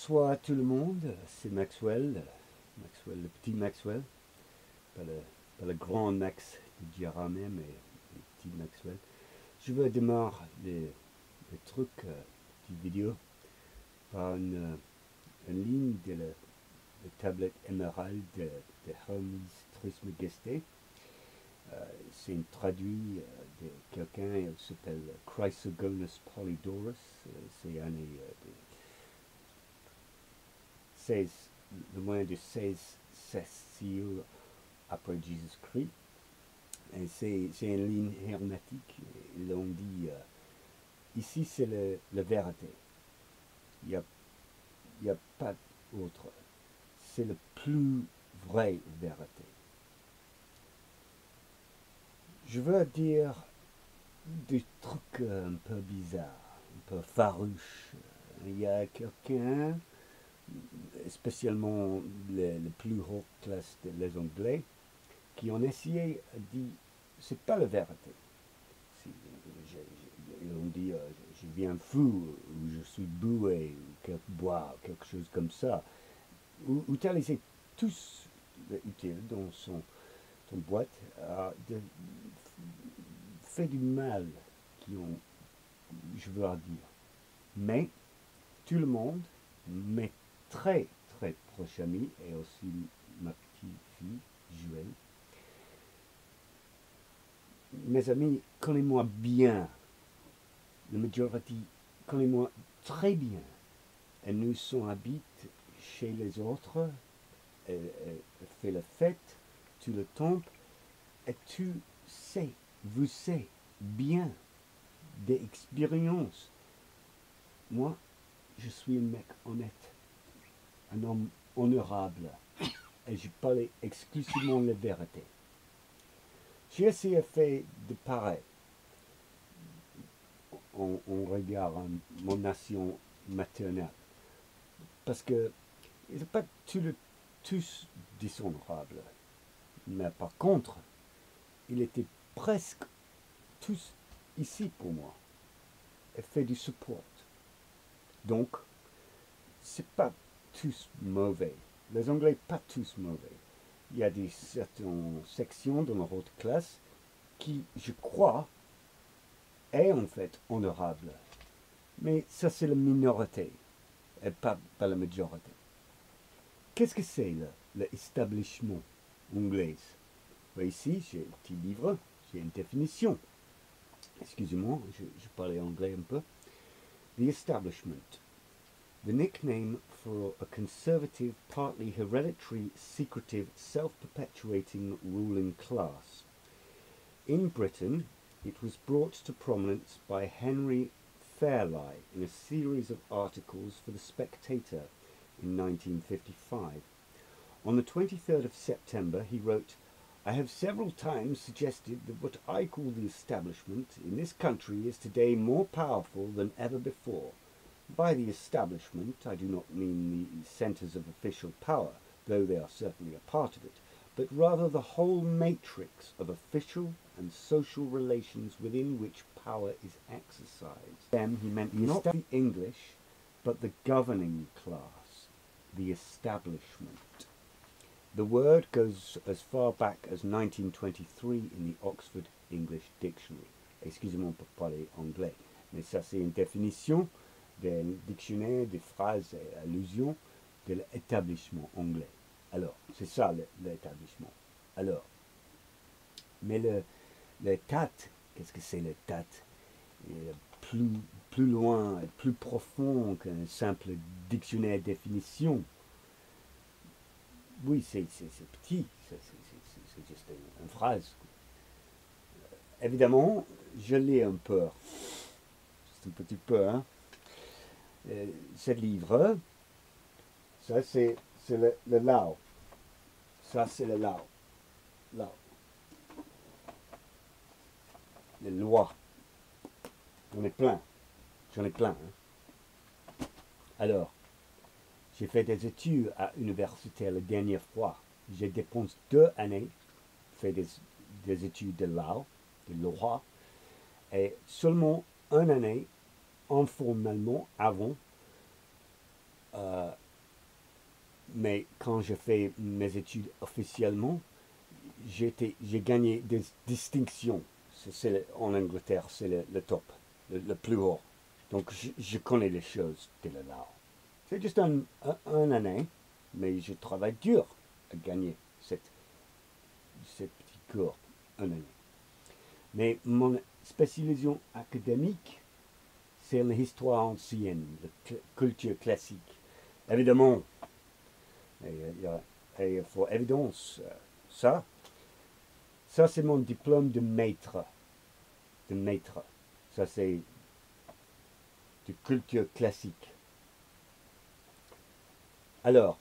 Bonsoir à tout le monde, c'est Maxwell, le petit Maxwell, pas le grand Max de Diarra mais le petit Maxwell. Je veux démarrer les trucs du vidéo par une ligne de la tablette émeraude de Hermes Trismegisté. C'est une traduit de quelqu'un, il s'appelle Chrysogonus Polydorus, c'est un des 16, le moins de 16 siècles après Jésus-Christ. Et c'est une ligne hermétique. Ils ont dit, ici c'est la vérité. Il n'y a pas d'autre. C'est la plus vraie vérité. Je veux dire des trucs un peu bizarres, un peu farouches. Il y a quelqu'un, spécialement les plus hautes classes des Anglais, qui ont essayé de dire c'est pas la vérité. Ils ont dit je viens fou, ou je suis boué, ou quelque chose comme ça. Ou utiliser tous utile dans son boîte de fait du mal qui ont, je veux dire. Mais tout le monde, mes très très proches amis et aussi ma petite fille Joël, mes amis, connaissez-moi bien. La majorité connaît-moi très bien. Et nous sommes habites chez les autres. Elle fait la fête tout le temps. Et tu sais, vous savez bien des expériences. Moi, je suis un mec honnête, un homme honorable. Et je parle exclusivement la vérité. J'ai essayé de faire de pareil. On regarde mon nation maternelle. Parce que ils sont pas tous dishonorables. Mais par contre, ils étaient presque tous ici pour moi. Et fait du support. Donc, c'est pas tous mauvais. Les Anglais, pas tous mauvais. Il y a des certaines sections dans leur autre classe qui, je crois, est en fait honorable. Mais ça, c'est la minorité, et pas la majorité. Qu'est-ce que c'est l'establishment anglais? Ici, j'ai un petit livre, j'ai une définition. Excusez-moi, je parlais anglais un peu. The establishment. The nickname for a conservative, partly hereditary, secretive, self-perpetuating ruling class. In Britain, it was brought to prominence by Henry Fairlie in a series of articles for The Spectator in 1955. On the 23rd of September, he wrote, I have several times suggested that what I call the establishment in this country is today more powerful than ever before. By the establishment, I do not mean the centres of official power, though they are certainly a part of it, but rather the whole matrix of official and social relations within which power is exercised. Them he meant not the English, but the governing class, the establishment. The word goes as far back as 1923 in the Oxford English Dictionary. Excusez-moi pour parler anglais, mais ça c'est une définition du dictionnaire des phrases et allusions de l'établissement anglais. Alors, c'est ça l'établissement. Alors, mais le TAT, qu'est-ce que c'est le TAT? Plus loin, plus profond qu'un simple dictionnaire définition. Oui, c'est petit, c'est juste une phrase. Évidemment, je lis un peu, juste un petit peu, hein. Ce livre, ça c'est le Lao. Ça c'est le Lao. Lao. Les lois. J'en ai plein. Hein. Alors, j'ai fait des études à l'université la dernière fois. J'ai dépensé 2 années, fait des études de Lao, de loi, et seulement 1 année informellement avant Euh, mais quand je fais mes études officiellement, j'ai gagné des distinctions. En Angleterre, c'est le top, le plus haut. Donc je connais les choses de là. C'est juste un année, mais je travaille dur à gagner cette petite cour, un année. Mais mon spécialisation académique, c'est l'histoire ancienne, la culture classique. Évidemment, et pour évidence, ça, ça c'est mon diplôme de maître. De maître. Ça c'est de culture classique. Alors,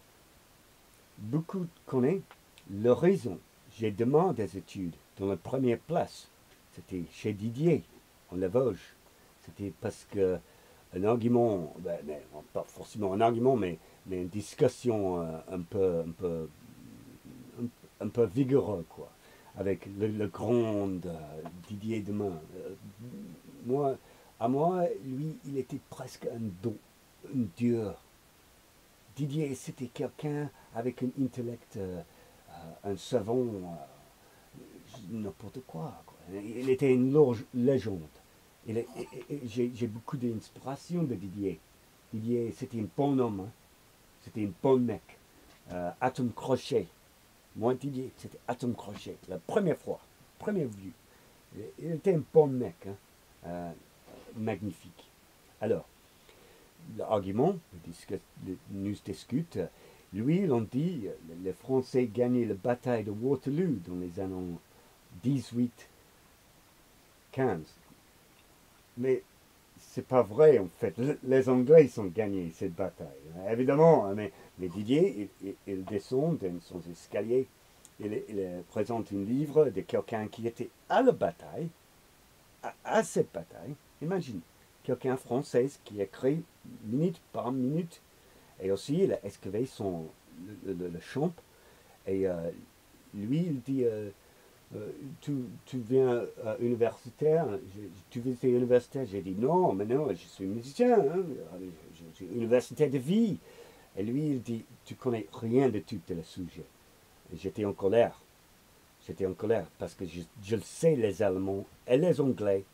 beaucoup connaissent la raison. J'ai demandé des études dans la première place. C'était chez Didier, en la Vosges. C'était parce que un argument, pas forcément un argument, mais une discussion un peu vigoureux, quoi, avec le grand Didier Demain. Moi, à moi, lui, il était presque un dieu. Didier, c'était quelqu'un avec un intellect, un savant, n'importe quoi. Il était une légende. J'ai beaucoup d'inspiration de Didier. Didier, c'était un bon homme. Hein. C'était un bon mec. Atom Crochet. Moi, Didier, c'était Atom Crochet. La première fois. Première vue. Il était un bon mec. Hein. Magnifique. Alors, l'argument, nous discute. Lui, l'on dit, les Français gagnaient la bataille de Waterloo dans les années 18-15. Mais c'est pas vrai en fait. Les Anglais ont gagné cette bataille. Évidemment, hein, mais Didier, il descend dans son escalier, il présente un livre de quelqu'un qui était à la bataille, à cette bataille. Imagine, quelqu'un français qui écrit minute par minute, et aussi il a escavé le champ, et lui il dit tu viens universitaire, tu visites universitaire. J'ai dit non, mais non, je suis musicien, hein, je suis universitaire de vie. Et lui, il dit, tu connais rien de tout le sujet. Et j'étais en colère. J'étais en colère parce que je le sais, les Allemands et les Anglais,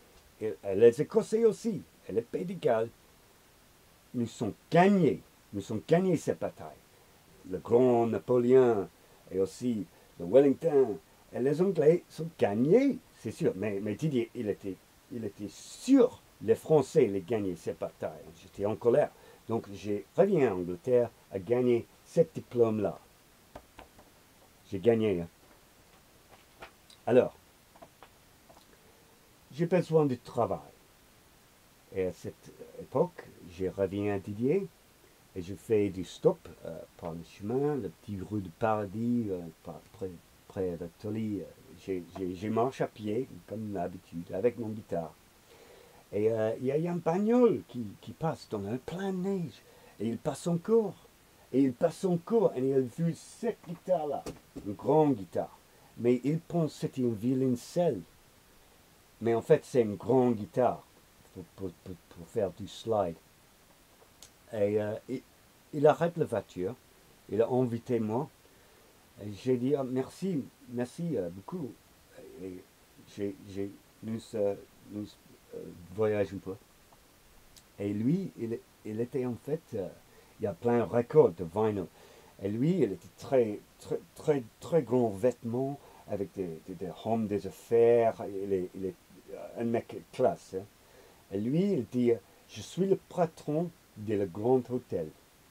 et les Écossais aussi, et les Pays de Galles, nous sont gagnés. Nous sommes gagnés cette bataille. Le grand Napoléon et aussi le Wellington. Et les Anglais sont gagnés, c'est sûr. Mais Didier, il était sûr les Français les gagner cette bataille. J'étais en colère. Donc je reviens en Angleterre à gagner ce diplôme-là. J'ai gagné. Hein. Alors, j'ai besoin de travail. Et à cette époque, je reviens à Didier et je fais du stop par le chemin, le petit rue de Paradis, près de Tolly. Je marche à pied, comme d'habitude, avec mon guitare. Et il y a un bagnole qui passe dans un plein de neige. Et il passe encore. Et il passe encore. Et il a vu cette guitare-là. Une grande guitare. Mais il pense que c'était une violoncelle. Mais en fait, c'est une grande guitare pour faire du slide. Et il arrête la voiture. Il a invité moi. Et j'ai dit merci beaucoup. Et nous voyageons un peu. Et lui, il était en fait, il y a plein de records de vinyl. Et lui, il était très grand vêtements avec des hommes des affaires. Il est un mec classe. Hein. Et lui, il dit, je suis le patron de le Grand Hôtel.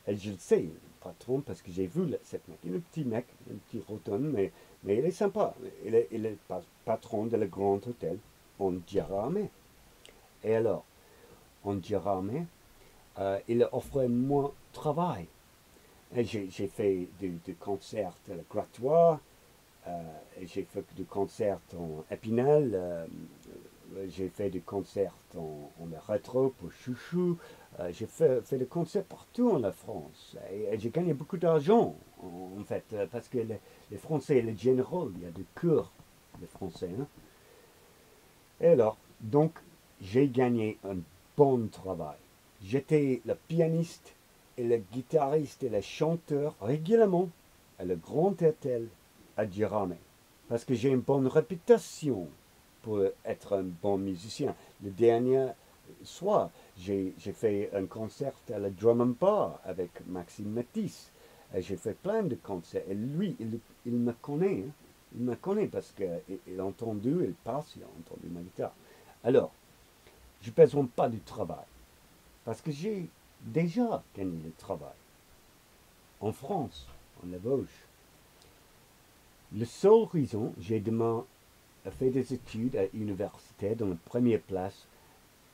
Et je le sais, le patron, parce que j'ai vu cette mec. Il est un petit mec, un petit roton, mais il est sympa. Il est patron de le Grand Hôtel. On dira mais. Et alors, on dira mais, il offrait moi travail. J'ai fait du concert gratuit, j'ai fait du concert en Épinal, j'ai fait du concert en rétro pour Chouchou, j'ai fait des concerts partout en France. Et j'ai gagné beaucoup d'argent, en fait, parce que les Français, les généraux, il y a des cours, les Français. Hein. Et alors, donc, j'ai gagné un bon travail. J'étais le pianiste et le guitariste et le chanteur régulièrement à le grand hôtel à Girardin. Parce que j'ai une bonne réputation pour être un bon musicien. Le dernier soir, j'ai fait un concert à la Drum and Bar avec Maxime Matisse. J'ai fait plein de concerts. Et lui, il me connaît. Hein. Il me connaît parce qu'il a entendu, il passe, il a entendu ma guitare. Alors, je n'ai besoin pas du travail. Parce que j'ai déjà gagné le travail. En France, en la Vosges. Le seul raison, j'ai demain fait des études à l'université dans la première place,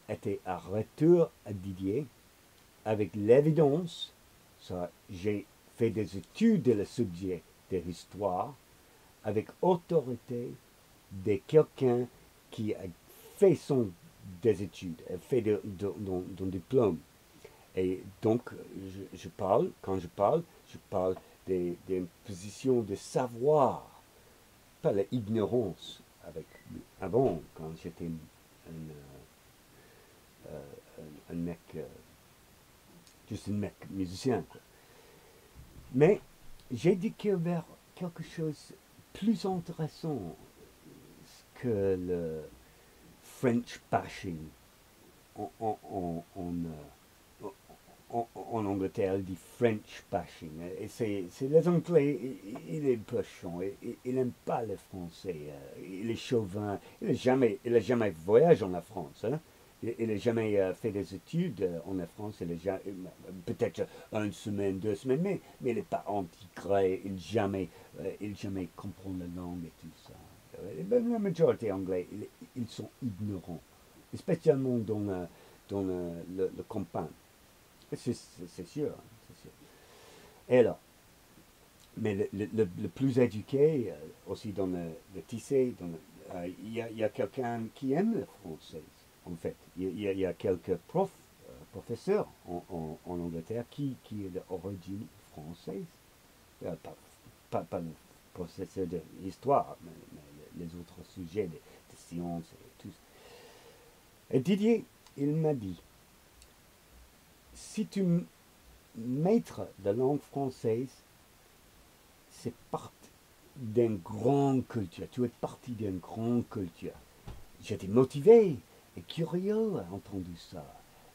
était à retour à Didier, avec l'évidence, ça, j'ai fait des études de le subjet de l'histoire, avec autorité de quelqu'un qui a fait des études, a fait d'un diplôme. Et donc, quand je parle des positions de savoir, pas l'ignorance. Avant, quand j'étais un mec, juste un mec musicien. Quoi. Mais j'ai découvert quelque chose de plus intéressant que le French bashing en Angleterre, il dit French bashing. Et c'est les Anglais, il est peu chiant, il n'aime pas les Français, il est chauvin, il a jamais voyagé en France. Hein. Il n'a jamais fait des études en France, peut-être une semaine, 2 semaines, mais il n'est pas intégré, il jamais comprend la langue et tout ça. La majorité anglais, ils sont ignorants, spécialement dans le campagne. C'est sûr, c'est sûr. Et alors, mais le plus éduqué, aussi dans le tissé, il y a quelqu'un qui aime le français, en fait. Il y a quelques professeurs en Angleterre qui est d'origine française. Pas le professeur d'histoire, mais les autres sujets de sciences et tout. Et Didier, il m'a dit, si tu maître de langue française, c'est parti d'une grande culture. Tu es parti d'une grande culture. J'étais motivé et curieux à entendre ça.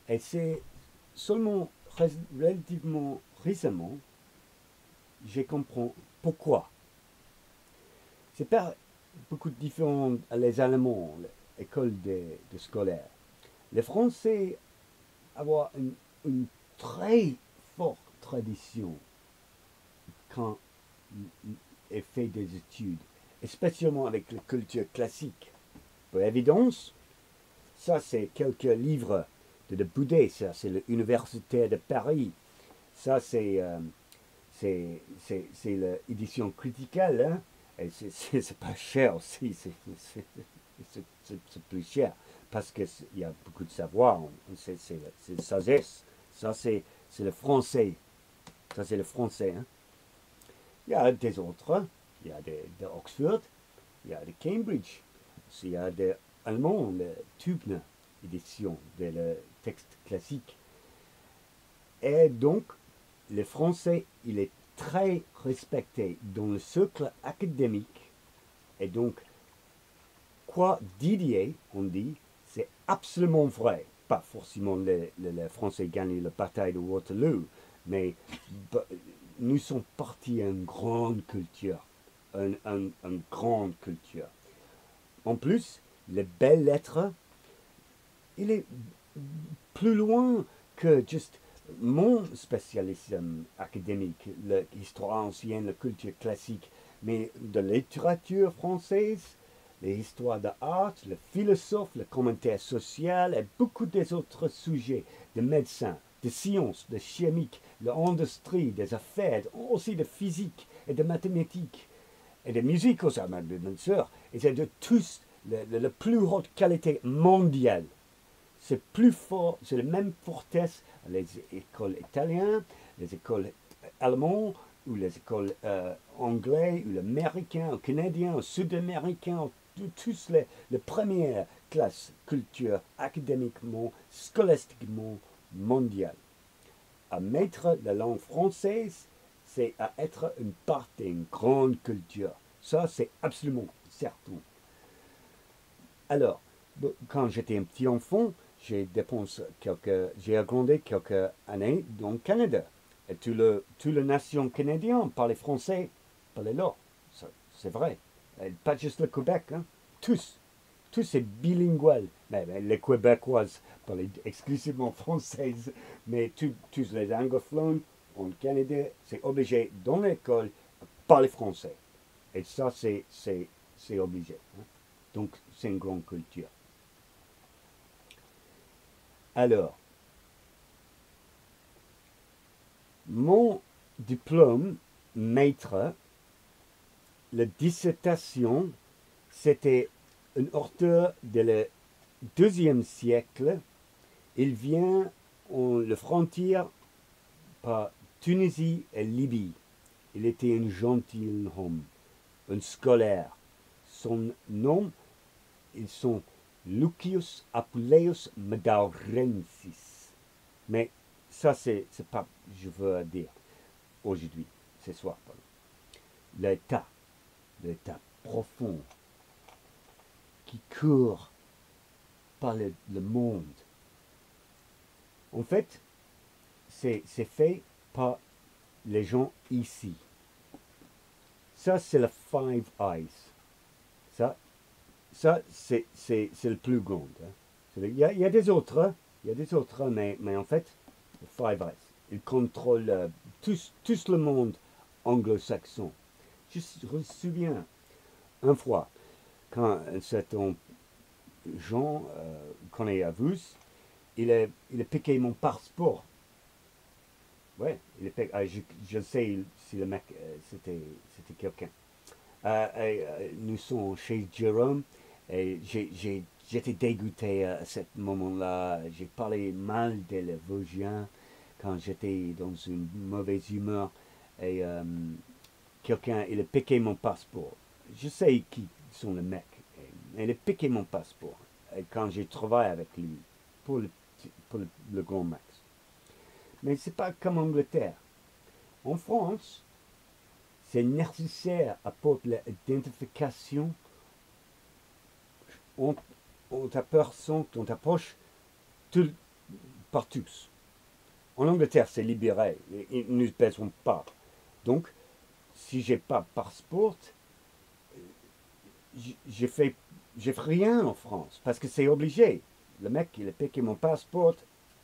Et c'est seulement relativement récemment j'ai compris pourquoi. C'est pas beaucoup différent à les Allemands, l'école de scolaire. Les Français avoir une très forte tradition quand il fait des études, spécialement avec la culture classique. Pour évidence, ça c'est quelques livres de Boudet, ça c'est l'Université de Paris, ça c'est l'édition criticale, hein? Et c'est pas cher aussi, c'est plus cher parce qu'il y a beaucoup de savoir, c'est la sagesse, ça c'est le français, ça c'est le français. Hein? Il y a des autres, il y a de Oxford, il y a de Cambridge, il y a des Allemands, le Tübner édition de texte classique. Et donc, le français, il est très respecté dans le cercle académique. Et donc, quoi Didier, on dit, c'est absolument vrai. Pas forcément les Français gagnent la bataille de Waterloo, mais nous sommes partis d'une grande culture. Une grande culture. En plus, les belles lettres, il est plus loin que juste mon spécialisme académique, l'histoire ancienne, la culture classique, mais de la littérature française, l'histoire de l'art, le philosophe, le commentaire social et beaucoup des autres sujets, de médecine, de sciences, de chimique, de l'industrie, des affaires, aussi de physique et de mathématiques et de musique aussi, bien sûr, et c'est de tous la plus haute qualité mondiale. C'est plus fort, c'est la même fortesse les écoles italiennes, les écoles allemandes, ou les écoles anglaises, ou américaines, ou canadiens, ou sud-américains, tous les premières classes culture académiquement, scolastiquement mondiale. à mettre la langue française, c'est à être une part d'une grande culture. Ça, c'est absolument certain. Alors, quand j'étais un petit enfant, j'ai agrandi quelques années dans le Canada. Et toute la nation canadienne parlait français, parlait là. C'est vrai. Et pas juste le Québec, hein. Tous. Tous c'est bilingual. Mais les Québécoises parlaient exclusivement française. Mais tous les anglophones en Canada, c'est obligé dans l'école de parler français. Et ça, c'est obligé, hein. Donc, c'est une grande culture. Alors, mon diplôme maître, la dissertation, c'était un auteur de le deuxième siècle. Il vient en la frontière par Tunisie et Libye. Il était un gentilhomme, un scolaire. Son nom, ils sont Lucius Apuleius Medaurensis. Mais ça, c'est pas, je veux dire, aujourd'hui, ce soir. L'état, l'état profond qui court par le monde. En fait, c'est fait par les gens ici. Ça, c'est le Five Eyes. Ça, ça c'est le plus grand, hein. Il y a des autres, hein. Il y a des autres, mais en fait, le Five Eyes, il contrôle tout le monde anglo-saxon. Je me souviens, une fois, quand cet Jean, qu'on est à Vus, il a piqué mon passeport. Ouais, je sais si le mec, c'était quelqu'un. Nous sommes chez Jérôme et j'étais dégoûté à ce moment-là. J'ai parlé mal des Vosgiens quand j'étais dans une mauvaise humeur et quelqu'un, il a piqué mon passeport. Je sais qui sont les mecs. Il a piqué mon passeport et quand j'ai travaillé avec lui pour le Grand Max. Mais c'est pas comme en Angleterre. En France, c'est nécessaire pour l'identification. On t'approche par tous. En Angleterre, c'est libéré. Ils ne besoin pas. Donc, si j'ai pas passeport, j'ai fait rien en France parce que c'est obligé. Le mec, il a piqué mon passeport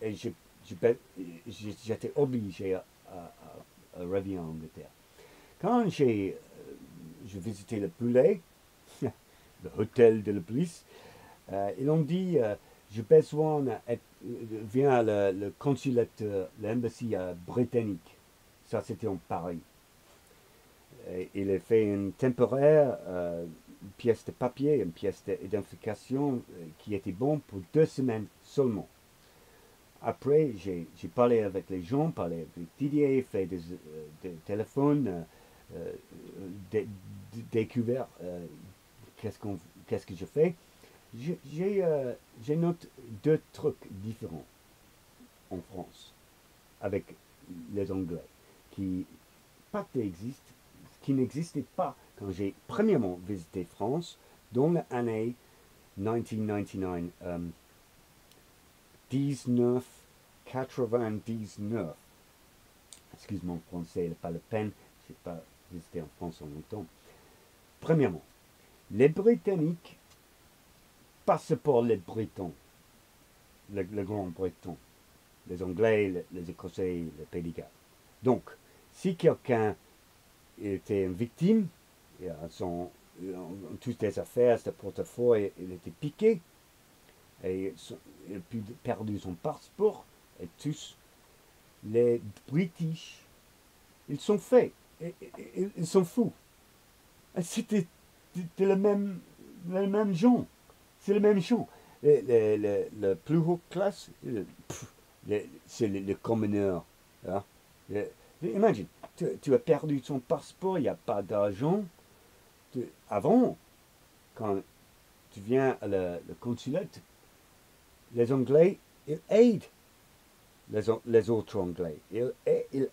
et j'étais obligé à revenir en Angleterre. Quand j'ai visité le poulet, le hôtel de la police, ils ont dit j'ai besoin viens le consulat, l'embassy britannique. Ça, c'était en Paris. Et il a fait une temporaire, une pièce de papier, une pièce d'identification qui était bon pour 2 semaines seulement. Après, j'ai parlé avec les gens, parlé avec Didier, fait des téléphones, découvert qu'est-ce que je fais. J'ai noté 2 trucs différents en France avec les Anglais qui, qui n'existaient pas quand j'ai premièrement visité France dans l'année 1999. 1999. Excuse mon français, il n'est pas la peine, je n'ai pas visité en France en longtemps. Premièrement, les Britanniques passent pour les Bretons, le Grand Breton, les Anglais, les Écossais, les Pays de Galles. Donc, si quelqu'un était une victime, ils ont tous des affaires, des portefeuilles, il était piqué, et il a perdu son passeport, et tous les British, ils sont faits, ils sont fous. C'était le même genre. C'est le même genre. Le plus haut classe, c'est le communeur. Hein. Imagine, tu as perdu ton passeport, il n'y a pas d'argent. Avant, quand tu viens à le consulat, les Anglais, ils aident. les autres Anglais. Il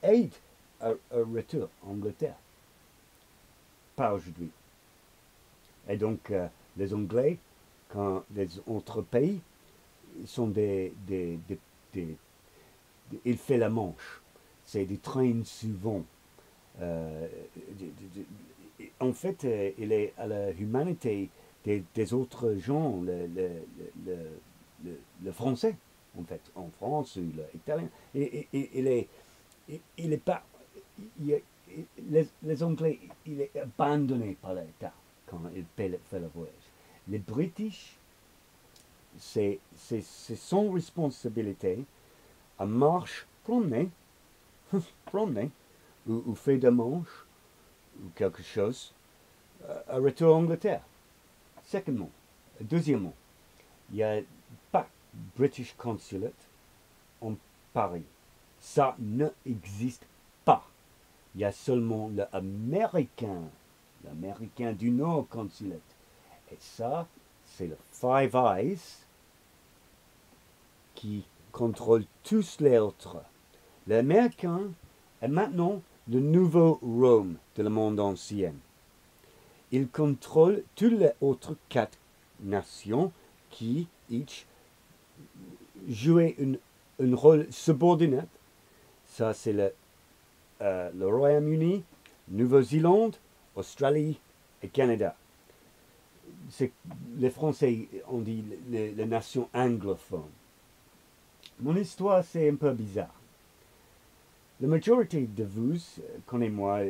aide un retour en Angleterre. Pas aujourd'hui. Et donc, les Anglais, quand les autres pays, sont il fait la Manche. C'est des trains souvent. Euh, en fait, il est à la humanité des autres gens, le français, en fait, en France ou l'italien. Il est pas. il les Anglais, il est abandonné par l'État quand il fait le voyage. Les British, c'est son responsabilité à marche, promener, promener, ou fait de manche, ou quelque chose, à retour en Angleterre. Secondement, deuxièmement, il n'y a pas British Consulate en Paris. Ça n'existe pas. Il y a seulement l'Américain du Nord Consulate. Et ça, c'est le Five Eyes qui contrôle tous les autres. L'Américain est maintenant le nouveau Rome de le monde ancien. Il contrôle toutes les autres 4 nations qui, each, jouaient un rôle subordonné. Ça, c'est le Royaume-Uni, Nouvelle-Zélande, Australie et Canada. Les Français ont dit les nations anglophones. Mon histoire, c'est un peu bizarre. La majorité de vous connaissez-moi,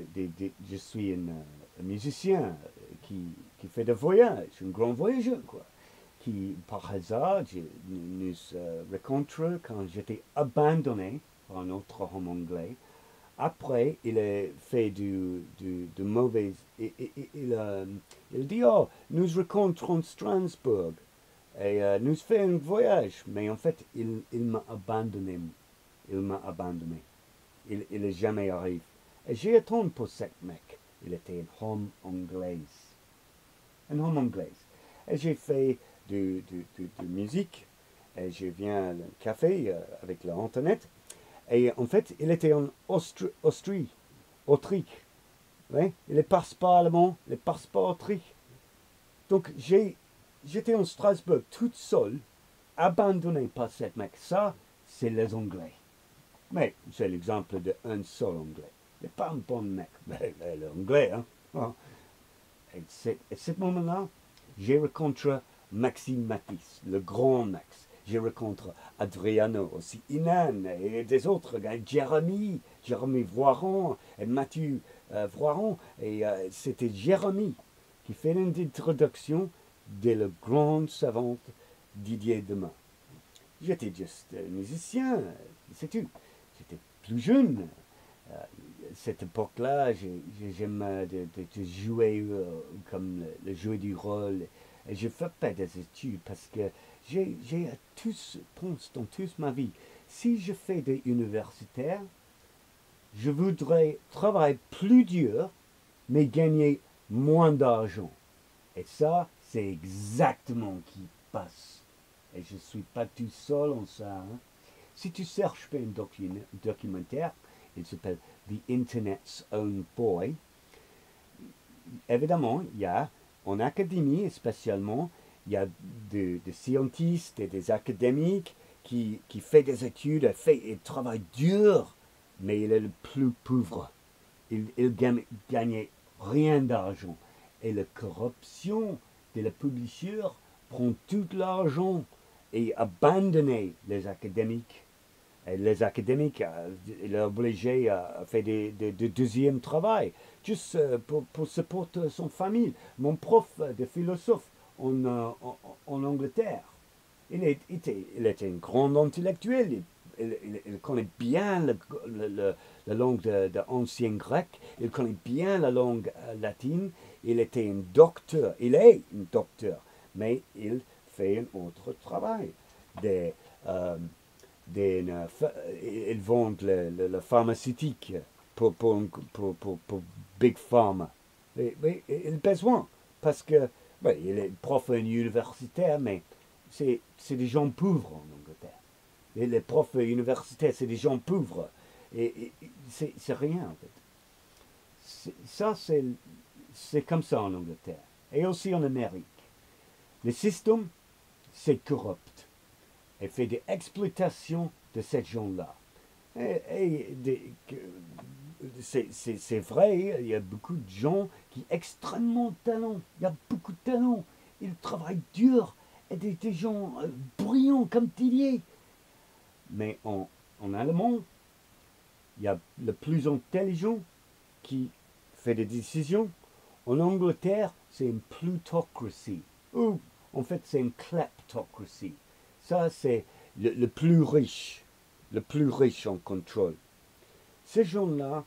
je suis un musicien qui fait des voyages, un grand voyageur, quoi. Qui, par hasard, nous rencontrons quand j'étais abandonné par un autre homme anglais. Après, il a fait de mauvais. Il dit, oh, nous rencontrons Strasbourg. Et nous faisons un voyage. Mais en fait, il m'a abandonné. Il m'a abandonné. Il n'est jamais arrivé. Et j'ai attendu pour ce mec. Il était un homme anglais. Un homme anglais. Et j'ai fait de musique. Et je viens au café avec l'internet. Et en fait, il était en Autriche. Ouais? Il ne passe pas allemand, il ne passe pas Autriche. Donc j'étais en Strasbourg toute seule, abandonné par cette mec. Ça, c'est les Anglais. Mais c'est l'exemple d'un seul Anglais. Il n'est pas un bon mec, mais l'Anglais. Hein? Et à ce moment-là, j'ai rencontré Maxime Matisse, le grand Max. J'ai rencontré Adriano, aussi Inan, et des autres gars, Jérémy Voiron, et Mathieu Voiron. Et c'était Jérémy qui fait l'introduction de la grande savante Didier Demain. J'étais juste musicien, c'est tout. J'étais plus jeune. Cette époque-là, j'aime de jouer comme le jeu du rôle. Et je ne fais pas des études parce que j'ai pense dans toute ma vie, si je fais des universitaires, je voudrais travailler plus dur, mais gagner moins d'argent. Et ça, c'est exactement ce qui passe. Et je ne suis pas tout seul en ça. Hein. Si tu cherches un documentaire, il s'appelle The Internet's Own Boy. Évidemment, il y a en académie spécialement, il y a des scientifiques et des académiques qui font des études, et travaillent dur, mais il est le plus pauvre. Il gagne rien d'argent. Et la corruption de la publisher prend tout l'argent et abandonne les académiques. Et les académiques, il est obligé à faire des deuxième travail, juste pour supporter son famille. Mon prof de philosophe en Angleterre, il était un grand intellectuel. Il connaît bien la langue de ancien grec, il connaît bien la langue latine. Il était un docteur, il est un docteur, mais il fait un autre travail. Ils vendent le pharmaceutique pour Big Pharma. Il a besoin, parce que il est prof universitaire, mais c'est des gens pauvres en Angleterre. Les profs universitaires, c'est des gens pauvres. Et c'est rien, en fait. Ça, c'est comme ça en Angleterre. Et aussi en Amérique. Le système, c'est corrupt. Et fait des exploitations de ces gens-là. Et c'est vrai, il y a beaucoup de gens qui ont extrêmement de talent. Il y a beaucoup de talent. Ils travaillent dur. Et des gens brillants comme Tillier. Mais en allemand, il y a le plus intelligent qui fait des décisions. En Angleterre, c'est une plutocratie. Ou, en fait, c'est une kleptocratie. Ça, c'est le plus riche. Le plus riche en contrôle. Ces gens-là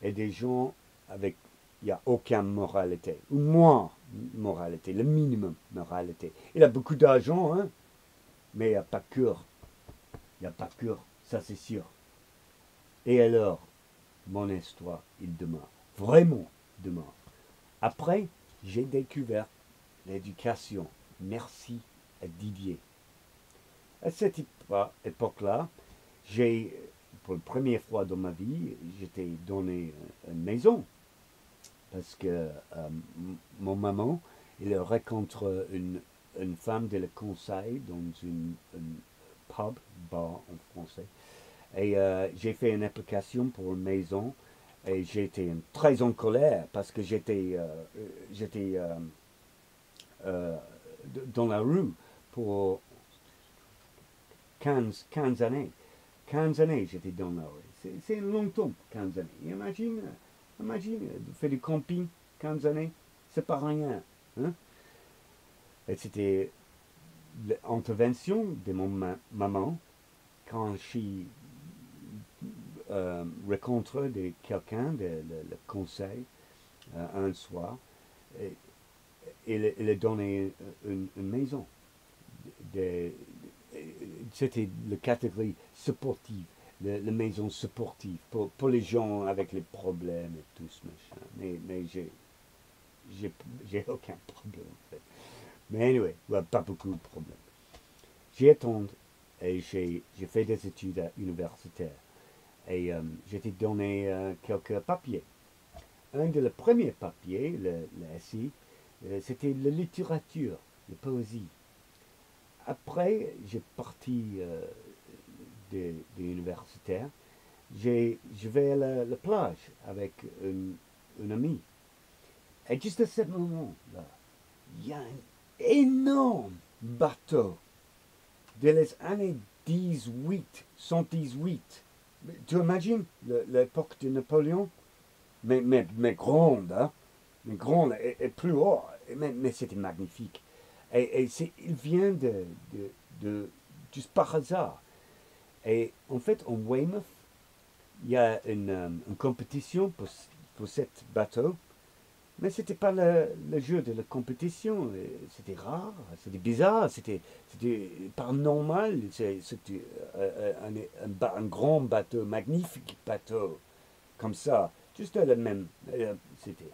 sont des gens avec, il n'y a aucune moralité. Ou moins moralité, le minimum moralité. Il a beaucoup d'argent, hein, mais il n'y a pas de cœur. Il n'y a pas de cœur, ça c'est sûr. Et alors, mon histoire, il demeure. Vraiment demeure. Après, j'ai découvert l'éducation. Merci à Didier. À cette époque-là, j'ai, pour la première fois dans ma vie, j'étais donné une maison. Parce que mon maman, il rencontre une femme de le conseil dans une pub, bar en français. Et j'ai fait une application pour une maison. Et j'étais très en colère parce que j'étais dans la rue pour 15 années. 15 années, j'étais dans la rue. C'est longtemps, 15 années. Imagine, faire du camping, 15 années, c'est pas rien. Hein? Et c'était l'intervention de mon maman quand je rencontre quelqu'un, le conseil, un soir. Et, il a donné une maison. De, C'était la catégorie sportive, la maison sportive, pour les gens avec les problèmes et tout ce machin. Mais j'ai aucun problème en fait. Mais anyway, well, pas beaucoup de problèmes. J'ai attendu et j'ai fait des études universitaires. Et j'ai été donné quelques papiers. Un de les premiers papiers, le SI, c'était la littérature, la poésie. Après, j'ai parti des universitaires. Je vais à la plage avec une amie. Et juste à ce moment-là, il y a un énorme bateau de les années 18, 118. Tu imagines l'époque de Napoléon? Mais grande, hein? Mais grande et plus haut. Mais c'était magnifique. Et il vient juste par hasard. Et en fait, en Weymouth, il y a une compétition pour cet bateau. Mais c'était pas le jeu de la compétition. C'était rare, c'était bizarre, c'était pas normal. C'était un grand bateau, magnifique bateau, comme ça. Juste le même. C'était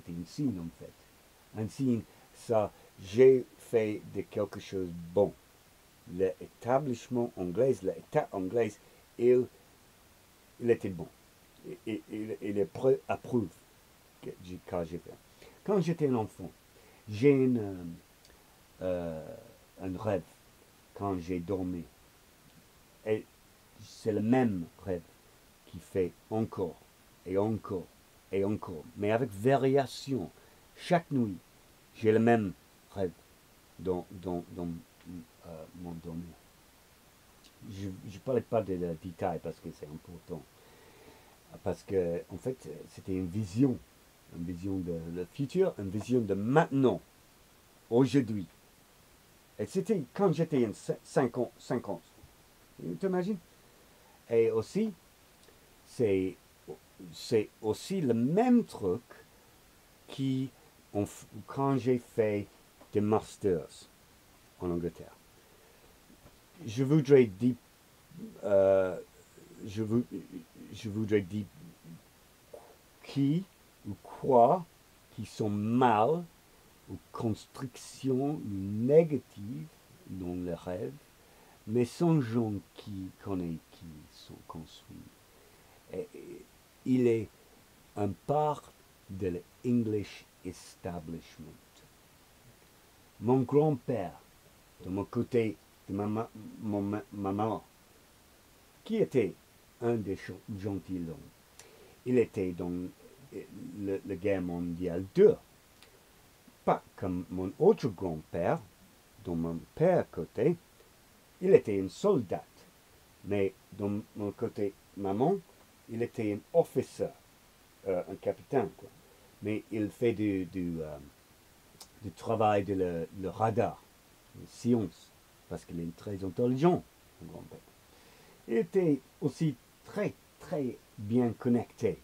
un signe en fait. Un signe, ça, j'ai fait de quelque chose de bon. L'établissement anglais, l'État anglais, il était bon. Il approuve quand j'ai fait. Quand j'étais un enfant, j'ai un rêve quand j'ai dormi. Et c'est le même rêve qui fait encore et encore et encore, mais avec variation. Chaque nuit, j'ai le même rêve dans mon dormir. Je ne parlais pas de détails parce que c'est important. Parce que, en fait, c'était une vision de le futur, une vision de maintenant, aujourd'hui. Et c'était quand j'étais 5 ans. Tu t'imagines? Et aussi, c'est, c'est aussi le même truc qui, quand j'ai fait des masters en Angleterre. Je voudrais dire, euh, je, vou- je voudrais dire qui ou quoi qui sont mal ou constructions négatives dans le rêve mais sont gens qui connaissent, qui sont construits. Et il est un part de l'English establishment. Mon grand-père, de mon côté de mon maman, qui était un des gentilshommes, il était dans la guerre mondiale 2. Pas comme mon autre grand-père, dont mon père côté, il était un soldat. Mais dans mon côté maman, il était un officier, un capitaine, quoi. Mais il fait du travail de le radar, de science, parce qu'il est très intelligent, mon grand-père. Il était aussi très, très bien connecté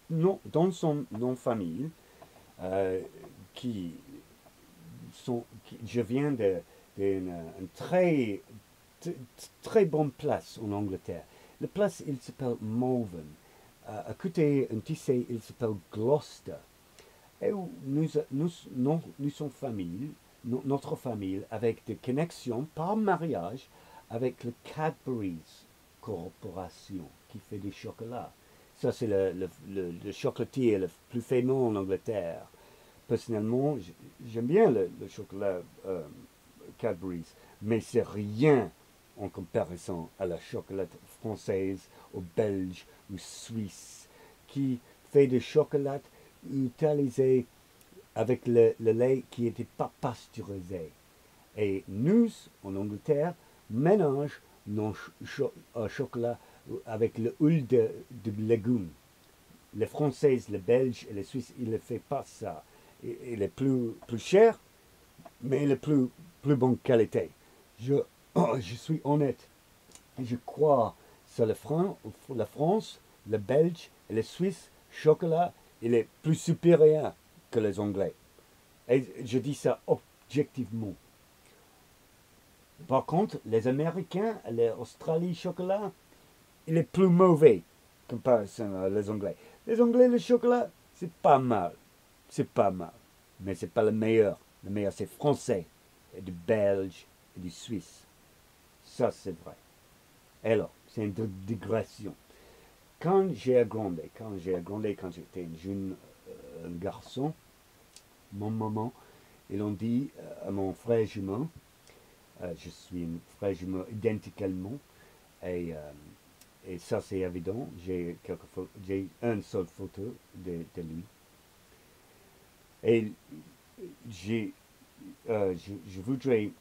dans son famille, euh, qui je viens d'une très, très bonne place en Angleterre. La place, il s'appelle Malvern. À côté, un lycée, il s'appelle Gloucester. Et nous sommes famille, notre famille, avec des connexions par mariage avec le Cadbury's Corporation qui fait des chocolats. Ça, c'est le chocolatier le plus fameux en Angleterre. Personnellement, j'aime bien le chocolat Cadbury's, mais c'est rien en comparaison à la chocolat française ou belge ou suisse qui fait du chocolat utilisé avec le lait qui n'était pas pasteurisé. Et nous, en Angleterre, mélange nos chocolats avec le huile de légumes. Les Français, les Belges et les Suisses, ils ne font pas ça. Il est plus cher, mais il est plus bonne qualité. Je suis honnête. Je crois que la France, le Belge et le Suisse, chocolat, il est plus supérieur que les Anglais. Et je dis ça objectivement. Par contre, les Américains, les Australiens chocolat, il est plus mauvais comparé les Anglais. Les Anglais, le chocolat, c'est pas mal. C'est pas mal. Mais c'est pas le meilleur. Le meilleur, c'est français, et du belge et du suisse. Ça, c'est vrai. Et alors, c'est une digression. Quand quand j'étais un jeune garçon, mon maman, ils ont dit à mon frère jumeau, je suis un frère jumeau identiquement, et, euh, et ça c'est évident, j'ai une seule photo de lui. Et j'ai, je voudrais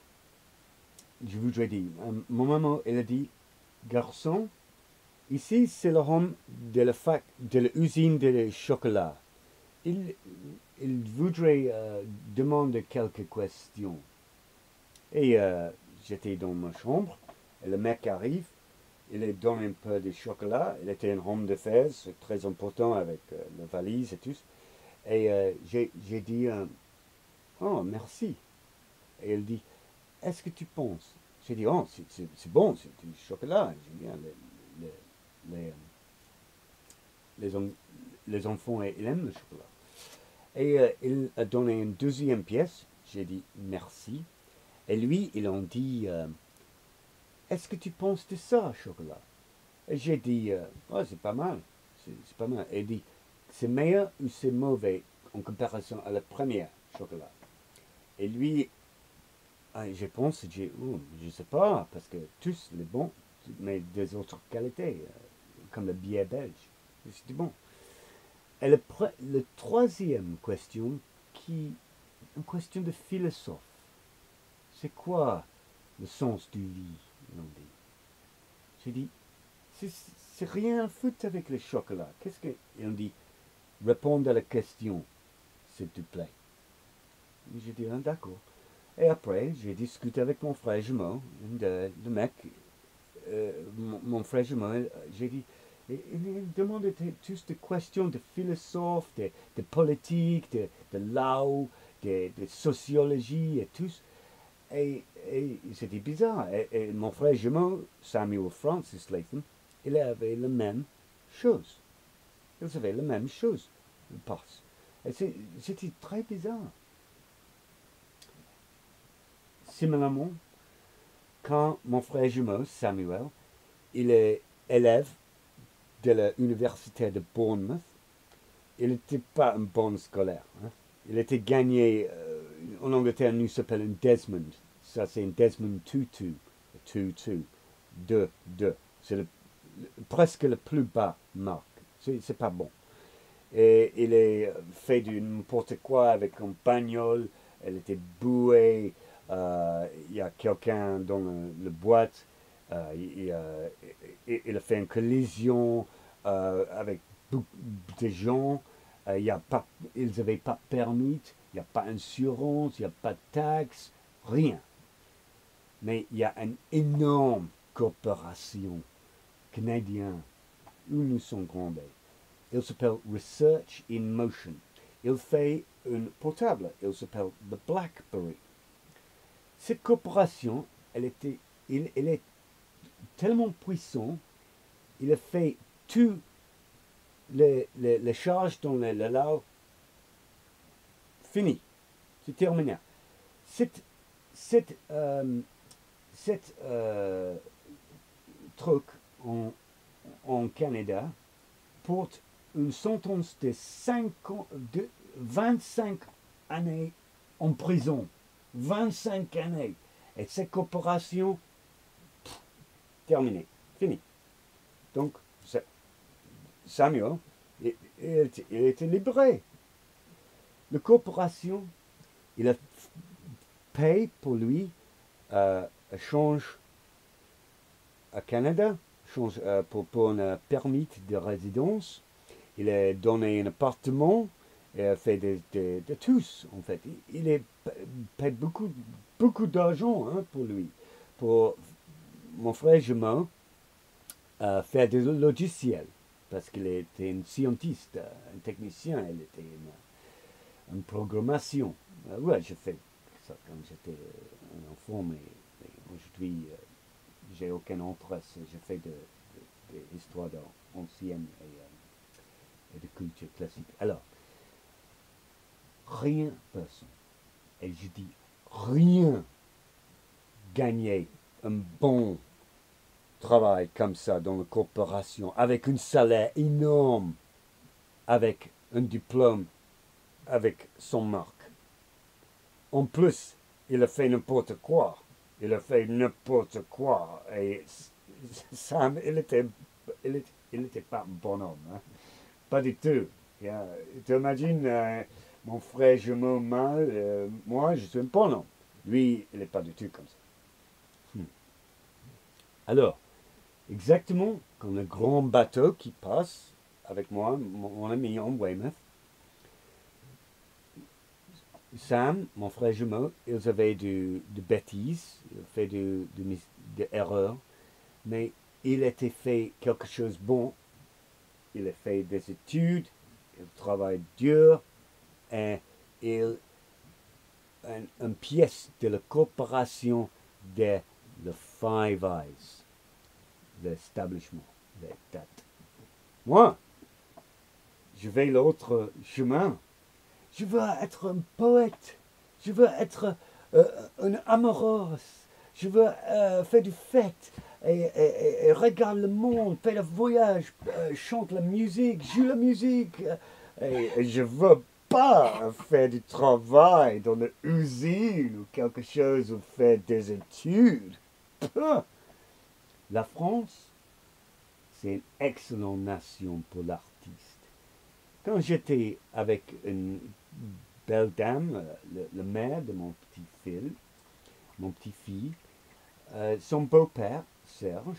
dire, mon maman, elle a dit, garçon, ici c'est le home de l'usine de chocolat. Il, il voudrait demander quelques questions. Et j'étais dans ma chambre, et le mec arrive, il lui donne un peu de chocolat, il était un homme de fer, c'est très important avec la valise et tout. Et j'ai dit, oh merci. Et il dit, est-ce que tu penses? J'ai dit, oh c'est bon, c'est du chocolat, j'aime bien les, les, les enfants, ils aiment le chocolat. Et il a donné une deuxième pièce, j'ai dit merci. Et lui, il en dit, est-ce que tu penses de ça, chocolat? Et j'ai dit, oh, c'est pas mal, c'est pas mal. Et il dit, c'est meilleur ou c'est mauvais en comparaison à la première chocolat? Et lui, je pense, je sais pas, parce que tous les bons, mais des autres qualités, comme le bière belge, c'est bon. Et le troisième question, une question de philosophe. C'est quoi le sens du vie, ils ont dit. J'ai dit, c'est rien à foutre avec le chocolat. Qu'est-ce qu'ils ont dit? Répondre à la question, s'il te plaît. J'ai dit, ah, d'accord. Et après, j'ai discuté avec mon frère jumeau, le mec, mon frère jumeau, j'ai dit, il demandait tous des questions de philosophe, de politique, de law, de sociologie et tout. Et c'était bizarre. Et mon frère jumeau, Samuel Francis Latham, il avait la même chose. Il savait la même chose. Et c'était très bizarre. Similarement, quand mon frère jumeau, Samuel, il est élève de l'université de Bournemouth, il n'était pas un bon scolaire. Hein. Il était gagné, en Angleterre, nous s'appelle un Desmond. Ça, c'est un Desmond Tutu. Tutu. 2, 2. C'est presque le plus bas marque. C'est pas bon. Et il est fait du n'importe quoi avec un bagnole. Elle était bouée. Il y a quelqu'un dans le boîte. Il a fait une collision avec beaucoup de gens. Ils n'avaient pas de permis. Il n'y a pas d'assurance. Il n'y a pas de taxes. Rien. Mais il y a une énorme corporation canadienne où nous sommes grandés. Il s'appelle Research in Motion. Il fait un portable. Il s'appelle the BlackBerry. Cette corporation, elle est tellement puissante, il a fait tout les charges dans le lave fini. C'est terminé. Cette truc en Canada porte une sentence de 25 années en prison. 25 années. Et cette corporation, terminée, fini. Donc, Samuel, il était libéré. La corporation, il a payé pour lui un change à Canada, pour un permis de résidence. Il a donné un appartement, il a fait de tous, en fait. Il a payé beaucoup d'argent hein, pour lui. Pour mon frère jumeau, faire des logiciels, parce qu'il était un scientiste, un technicien, il était une programmation. Ouais, j'ai fait ça quand j'étais un enfant, mais aujourd'hui, j'ai aucun intérêt. J'ai fait de l'histoire ancienne et de culture classique. Alors, rien, personne, et je dis rien, gagner un bon travail comme ça dans la corporation, avec un salaire énorme, avec un diplôme, avec son marque. En plus, il a fait n'importe quoi. Il a fait n'importe quoi. Et Sam, il était pas un bonhomme. Hein? Pas du tout. Tu imagines, mon frère jumeau mal, moi, je suis un bonhomme. Lui, il n'est pas du tout comme ça. Alors, exactement comme le grand bateau qui passe avec moi, mon ami en Weymouth, Sam, mon frère jumeau, ils avaient de bêtises, ils ont fait de erreurs, mais il était fait quelque chose de bon. Il a fait des études, il travaille dur, et il une pièce de la corporation de le Five Eyes, l'établissement de date. Moi, je vais l'autre chemin. Je veux être un poète. Je veux être une amoureuse. Je veux faire du fête et regarder le monde, faire le voyage, chante la musique, joue la musique. Et je veux pas faire du travail dans une usine ou quelque chose ou faire des études. La France, c'est une excellente nation pour l'artiste. Quand j'étais avec une belle dame, le mère de mon petit-fille, son beau-père, Serge,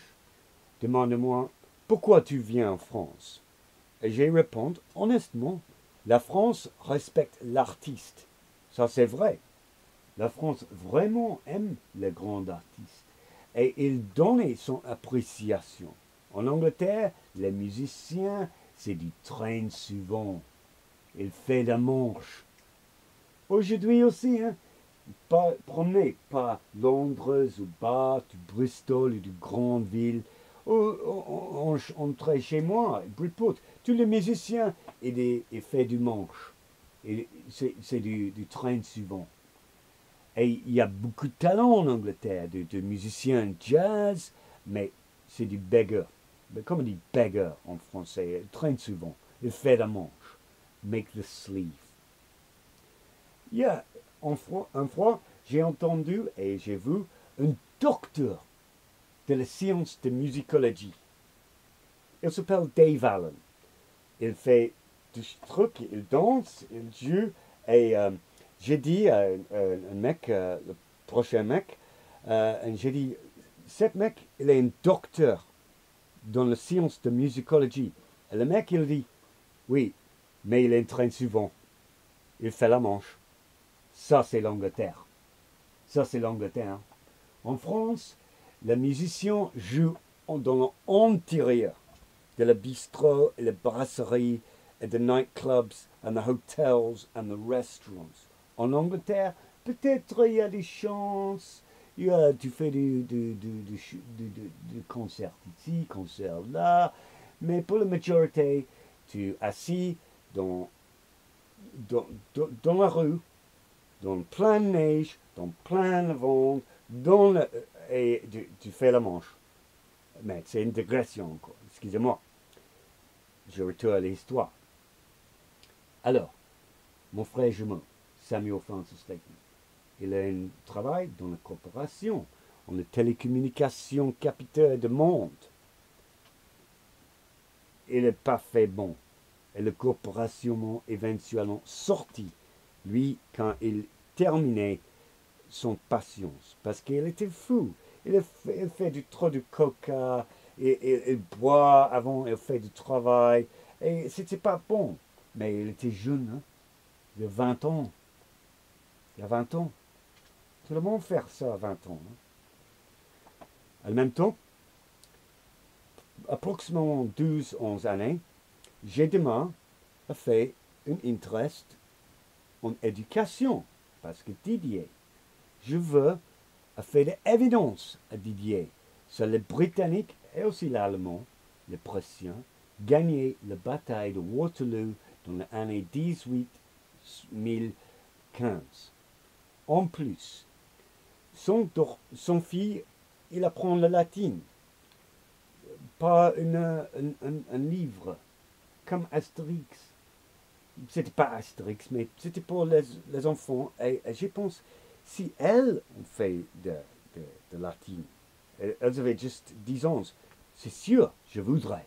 demande-moi pourquoi tu viens en France. Et j'ai répondu honnêtement, la France respecte l'artiste. Ça c'est vrai. La France vraiment aime les grands artistes. Et il donnait son appréciation. En Angleterre, les musiciens, c'est du train souvent. Il fait la manche. Aujourd'hui aussi, hein, pas promener par Londres ou Bath, ou Bristol ou de grandes villes. On traite chez moi, Bridport, tous les musiciens, ils font du manche. C'est du train souvent. Et il y a beaucoup de talent en Angleterre, de musiciens jazz, mais c'est du beggar. Mais comme on dit beggar en français, très souvent, il fait la manche. Make the sleeve. Il y a, une fois, j'ai entendu et j'ai vu un docteur de la science de musicologie. Il s'appelle Dave Allen. Il fait des trucs, il danse, il joue. Et j'ai dit à un mec, le prochain mec, j'ai dit, cet mec, il est un docteur dans la science de musicologie. Et le mec, il dit, oui, mais il entraîne souvent. Il fait la manche. Ça, c'est l'Angleterre. Ça, c'est l'Angleterre. En France, les musiciens jouent dans l'intérieur de la bistrot et la brasserie et des nightclubs and the hotels and the restaurants. En Angleterre, peut-être il y a des chances, tu fais des concerts ici, concerts là, mais pour la majorité, tu es assis dans la rue, dans plein de neige, dans plein de vent, et tu fais la manche. Mais c'est une digression encore, excusez-moi. Je retourne à l'histoire. Alors, mon frère jumeau, Samuel Francis Staten, il a un travail dans la corporation, en la télécommunication capitale du monde. Il n'est pas fait bon. Et la corporation éventuellement sorti, lui, quand il terminait son patience, parce qu'il était fou. Il fait trop de coca, il boit avant, il fait du travail, et c'était pas bon. Mais il était jeune, hein? Il a 20 ans. Il a 20 ans. Tout le monde fait ça à 20 ans. Hein? En même temps, approximativement 12-11 années, j'ai demain fait un interest en éducation. Parce que Didier, je veux faire de l'évidence à Didier sur les Britanniques et aussi l'Allemand, les Prussiens, gagner la bataille de Waterloo dans l'année 1815. En plus, son fils, il apprend le latin. Pas un livre comme Astérix. C'était pas Astérix, mais c'était pour les enfants. Et je pense, si elles ont fait de latin, elles avaient juste 10 ans, c'est sûr, je voudrais.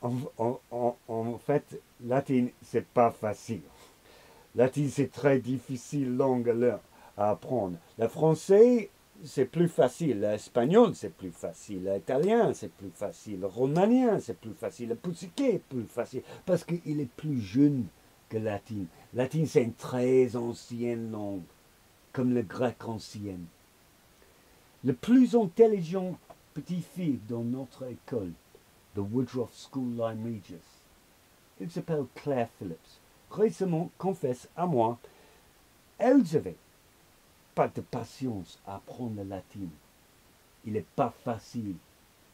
En fait, latin, c'est pas facile. Latin, c'est très difficile, langue à apprendre. Le français, c'est plus facile. L'espagnol, c'est plus facile. L'italien, c'est plus facile. Le romanien, c'est plus facile. Le portugais est plus facile. Parce qu'il est plus jeune que le latin. Le latin, c'est une très ancienne langue, comme le grec ancien. Le plus intelligent petit fille dans notre école, the Woodruff School Lyme Regis, il s'appelle Claire Phillips. Récemment confesse à moi, elle n'avait pas de patience à apprendre le latin. Il n'est pas facile.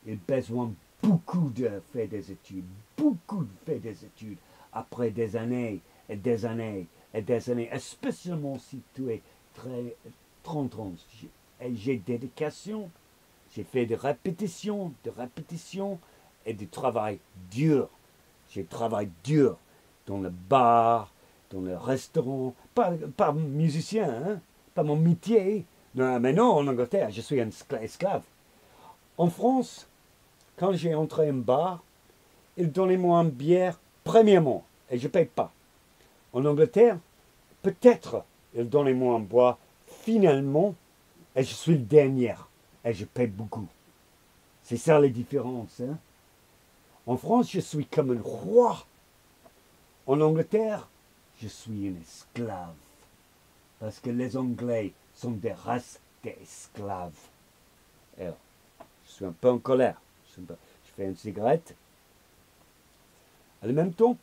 Il a besoin beaucoup de faire des études, après des années et des années et des années, spécialement si tu es très 30 ans. Et j'ai dédication, j'ai fait des répétitions et du travail dur. J'ai travaillé dur dans le bar, dans le restaurant, pas musicien, hein, pas mon métier. Non, mais non, en Angleterre, je suis un esclave. En France, quand j'ai entré en bar, ils donnaient moi une bière premièrement, et je ne paye pas. En Angleterre, peut-être ils donnaient moi un bois finalement, et je suis le dernier, et je paye beaucoup. C'est ça les différences. Hein? En France, je suis comme un roi. En Angleterre, je suis un esclave. Parce que les Anglais sont des races d'esclaves. Alors, je suis un peu en colère. Je fais une cigarette. En même temps,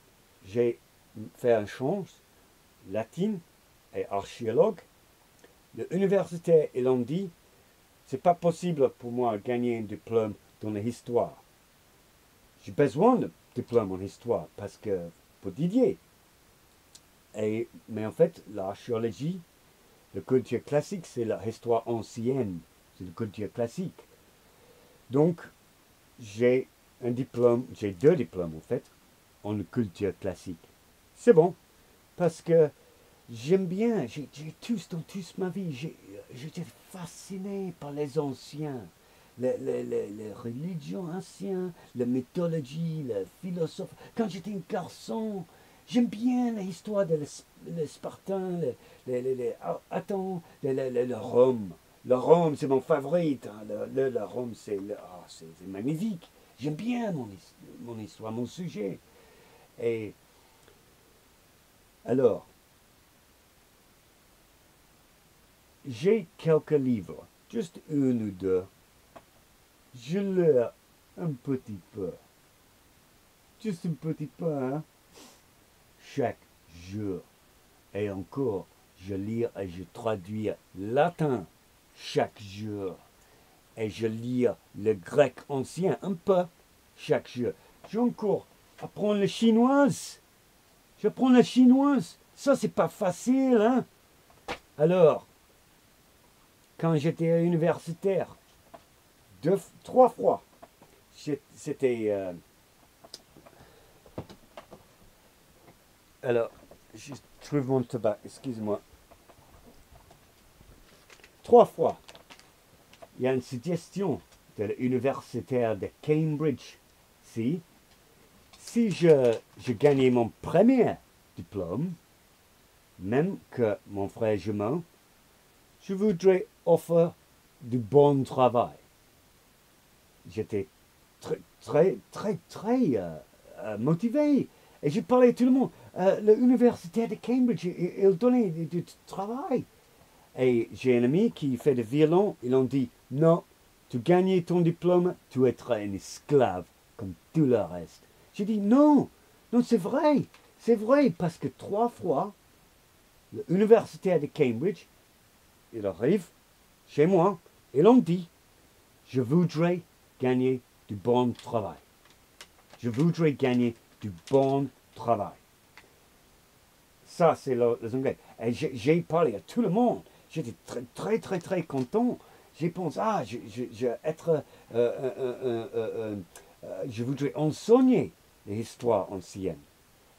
j'ai fait un change latin et archéologue. L'université, ils ont dit, c'est pas possible pour moi de gagner un diplôme dans l'histoire. J'ai besoin de diplôme en histoire parce que pour Didier, Mais en fait, l'archéologie, la culture classique, c'est l'histoire ancienne. C'est la culture classique. Donc, j'ai un diplôme, j'ai 2 diplômes en fait, en culture classique. C'est bon, parce que j'aime bien, dans toute ma vie, j'étais fasciné par les anciens, les religions anciennes, la mythologie, la philosophie. Quand j'étais un garçon, j'aime bien l'histoire des Spartans, attends, le Rome. Le Rome, c'est mon favori. Hein. Le Rome, c'est magnifique. J'aime bien mon histoire, mon sujet. Et alors, j'ai quelques livres, juste 1 ou 2. Je lis un petit peu, juste un petit peu, hein, chaque jour. Et encore, je lis et je traduis latin chaque jour. Et je lis le grec ancien un peu chaque jour. J'ai encore apprendre le chinoise. J'apprends la chinoise. Ça, c'est pas facile, hein. Alors, quand j'étais universitaire, 3 fois, c'était... alors, je trouve mon tabac, excuse-moi. 3 fois, il y a une suggestion de l'universitaire de Cambridge. Si je gagnais mon premier diplôme, même que mon frère jumeau, je voudrais offrir du bon travail. J'étais très motivé. Et j'ai parlé à tout le monde. L'université de Cambridge, il donnait du travail. Et j'ai un ami qui fait du violon. Ils ont dit, non, tu gagnes ton diplôme, tu seras un esclave, comme tout le reste. J'ai dit, non, non, c'est vrai, parce que 3 fois, l'université de Cambridge, il arrive chez moi, ils ont dit, je voudrais gagner du bon travail. Je voudrais gagner du bon travail. Ça, c'est les Anglais. Et j'ai parlé à tout le monde. J'étais très content. J'ai pensé, je voudrais enseigner l'histoire ancienne.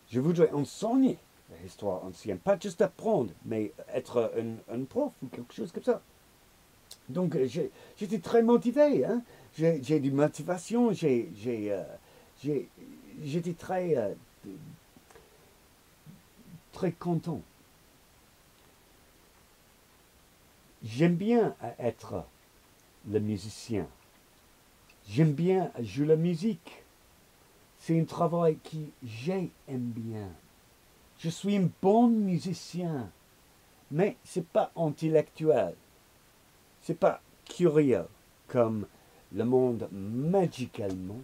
Je voudrais enseigner l'histoire ancienne. Pas juste apprendre, mais être un prof ou quelque chose comme ça. Donc, j'étais très motivé. Hein. J'ai de motivation. J'étais très content. J'aime bien être le musicien. J'aime bien jouer la musique. C'est un travail que j'aime bien. Je suis un bon musicien, mais c'est pas intellectuel. C'est pas curieux comme le monde magicalement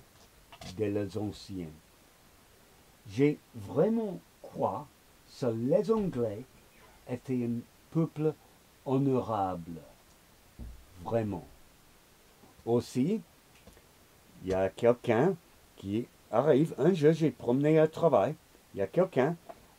des anciens. J'ai vraiment crois que les Anglais étaient un peuple honorable. Vraiment. Aussi, il y a quelqu'un qui arrive. Un jour, j'ai promené au travail. Il y a quelqu'un.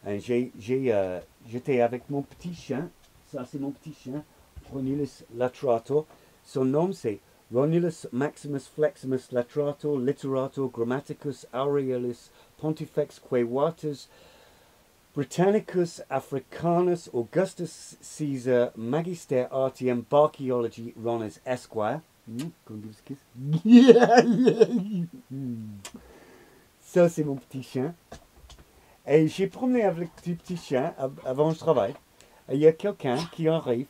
J'étais avec mon petit chien. Ça, c'est mon petit chien. Romulus Latrato. Son nom, c'est Romulus Maximus Fleximus Latrato Literato Grammaticus Aureolus Pontifex Quevatus Britannicus Africanus Augustus Caesar Magister Artium Barchaeology Ronas Esquire. Ça, c'est mon petit chien. Et j'ai promené avec le petit chien avant le travail. Et il y a quelqu'un qui arrive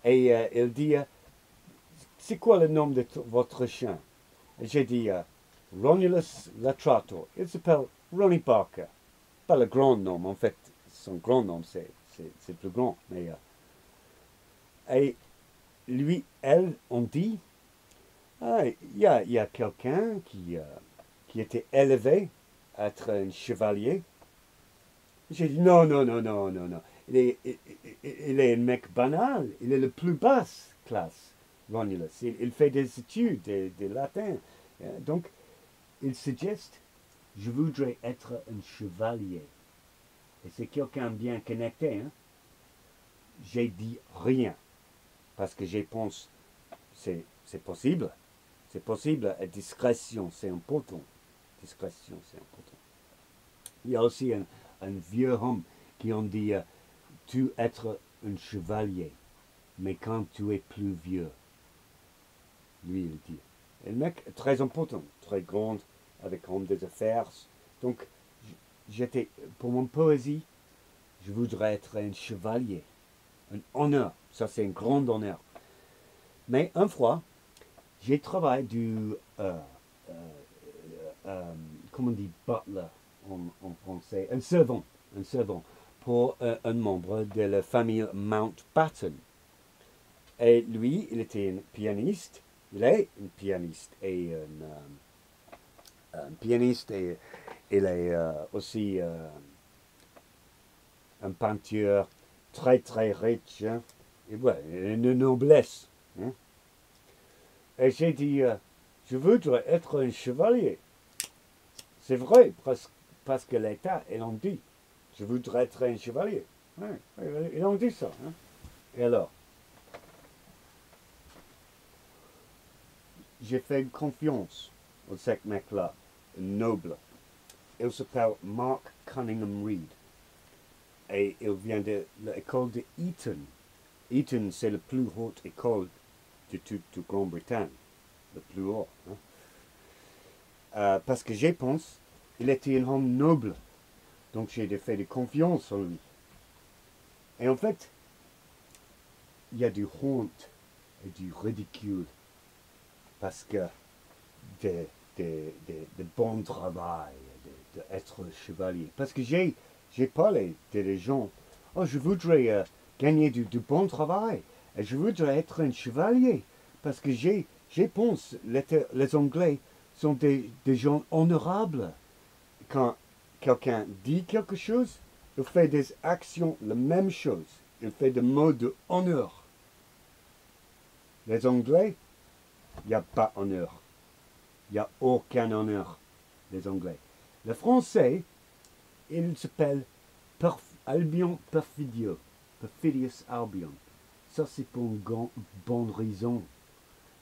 et il dit, c'est quoi le nom de votre chien? Et j'ai dit, Romulus Latrato. Il s'appelle Ronnie Parker. Pas le grand nom, en fait. Son grand nom, c'est plus grand. Mais, et lui, elle, on dit, il y a quelqu'un qui était élevé à être un chevalier. J'ai dit, non. Il est un mec banal. Il est le plus basse classe, Romulus. Il fait des études de latin. Donc, il suggère, je voudrais être un chevalier. et c'est quelqu'un bien connecté, hein, j'ai dit rien. Parce que je pense, c'est possible. C'est possible. Et discrétion, c'est important. Discrétion, c'est important. Il y a aussi un vieux homme qui ont dit, tu être un chevalier, mais quand tu es plus vieux. Lui, il dit. Et le mec est très important, très grand, avec homme des affaires. Donc, j'étais, pour mon poésie, je voudrais être un chevalier. Un honneur. Ça, c'est un grand honneur. Mais une fois, j'ai travaillé comment on dit butler en français, un servant pour un membre de la famille Mountbatten. Et lui, il était un pianiste, il est un pianiste et un pianiste et il est aussi un peinture très très riche, hein, et ouais, une noblesse. Hein. Et j'ai dit, je voudrais être un chevalier. C'est vrai, parce que l'État, ils ont dit, je voudrais être un chevalier. Ouais, ils ont dit ça. Hein. Et alors, j'ai fait confiance à ce mec-là, noble. Il s'appelle Mark Cunningham Reid. Et il vient de l'école de Eton. Eton, c'est la plus haute école de toute Grande-Bretagne. Le plus haut. Hein. Parce que je pense, il était un homme noble. Donc j'ai fait de confiance en lui. Et en fait, il y a du honte et du ridicule. Parce que de bon travail, d'être chevalier. Parce que j'ai parlé des gens, oh, je voudrais gagner du bon travail, et je voudrais être un chevalier. Parce que je pense, les Anglais sont des gens honorables. Quand quelqu'un dit quelque chose, il fait des actions, la même chose. Il fait des mots de honneur. Les Anglais, il n'y a pas honneur. Il n'y a aucun honneur, les Anglais. Le Français, il s'appelle Albion Perfidieux. Perfidious Albion. Ça, c'est pour une bonne raison.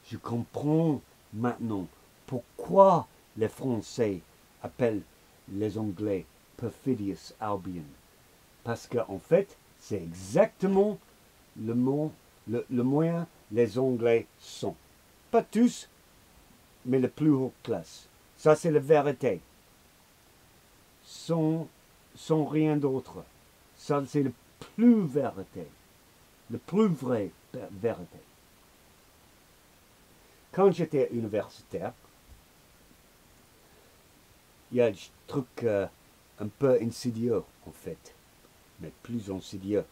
Je comprends maintenant pourquoi les Français appellent les Anglais Perfidious Albion. Parce qu'en fait, c'est exactement le moyen les Anglais sont. Pas tous, mais la plus haute classe. Ça, c'est la vérité. Sans rien d'autre. Ça, c'est la plus vérité. La plus vraie vérité. Quand j'étais universitaire, il y a des trucs un peu insidieux, en fait. Mais plus insidieux.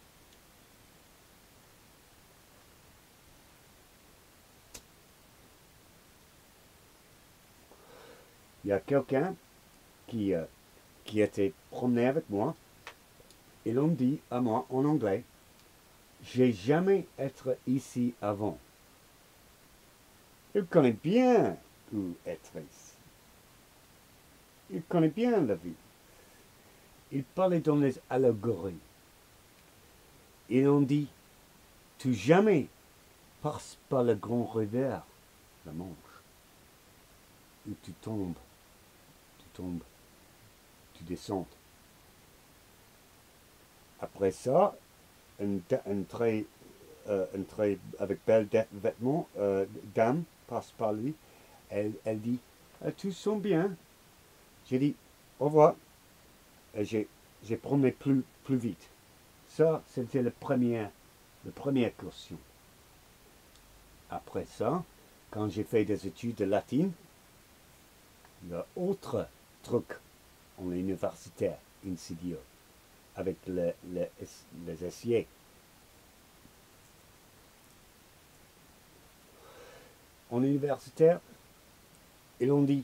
Il y a quelqu'un qui était promené avec moi, et l'on dit à moi en anglais, j'ai jamais été ici avant. Il connaît bien où être ici. Il connaît bien la vie. Il parlait dans les allégories. Et l'on dit, tu jamais passes par le grand rivière, la Manche, où tu tombes, tu descends. Après ça, une très avec belles vêtements, dame passe par lui. Elle dit, tu sens bien. J'ai dit, au revoir. Et j'ai promené plus vite. Ça, c'était la première question. Après ça, quand j'ai fait des études de latine, il y a autre truc en universitaire insidieux avec les essiers. En universitaire, ils ont dit,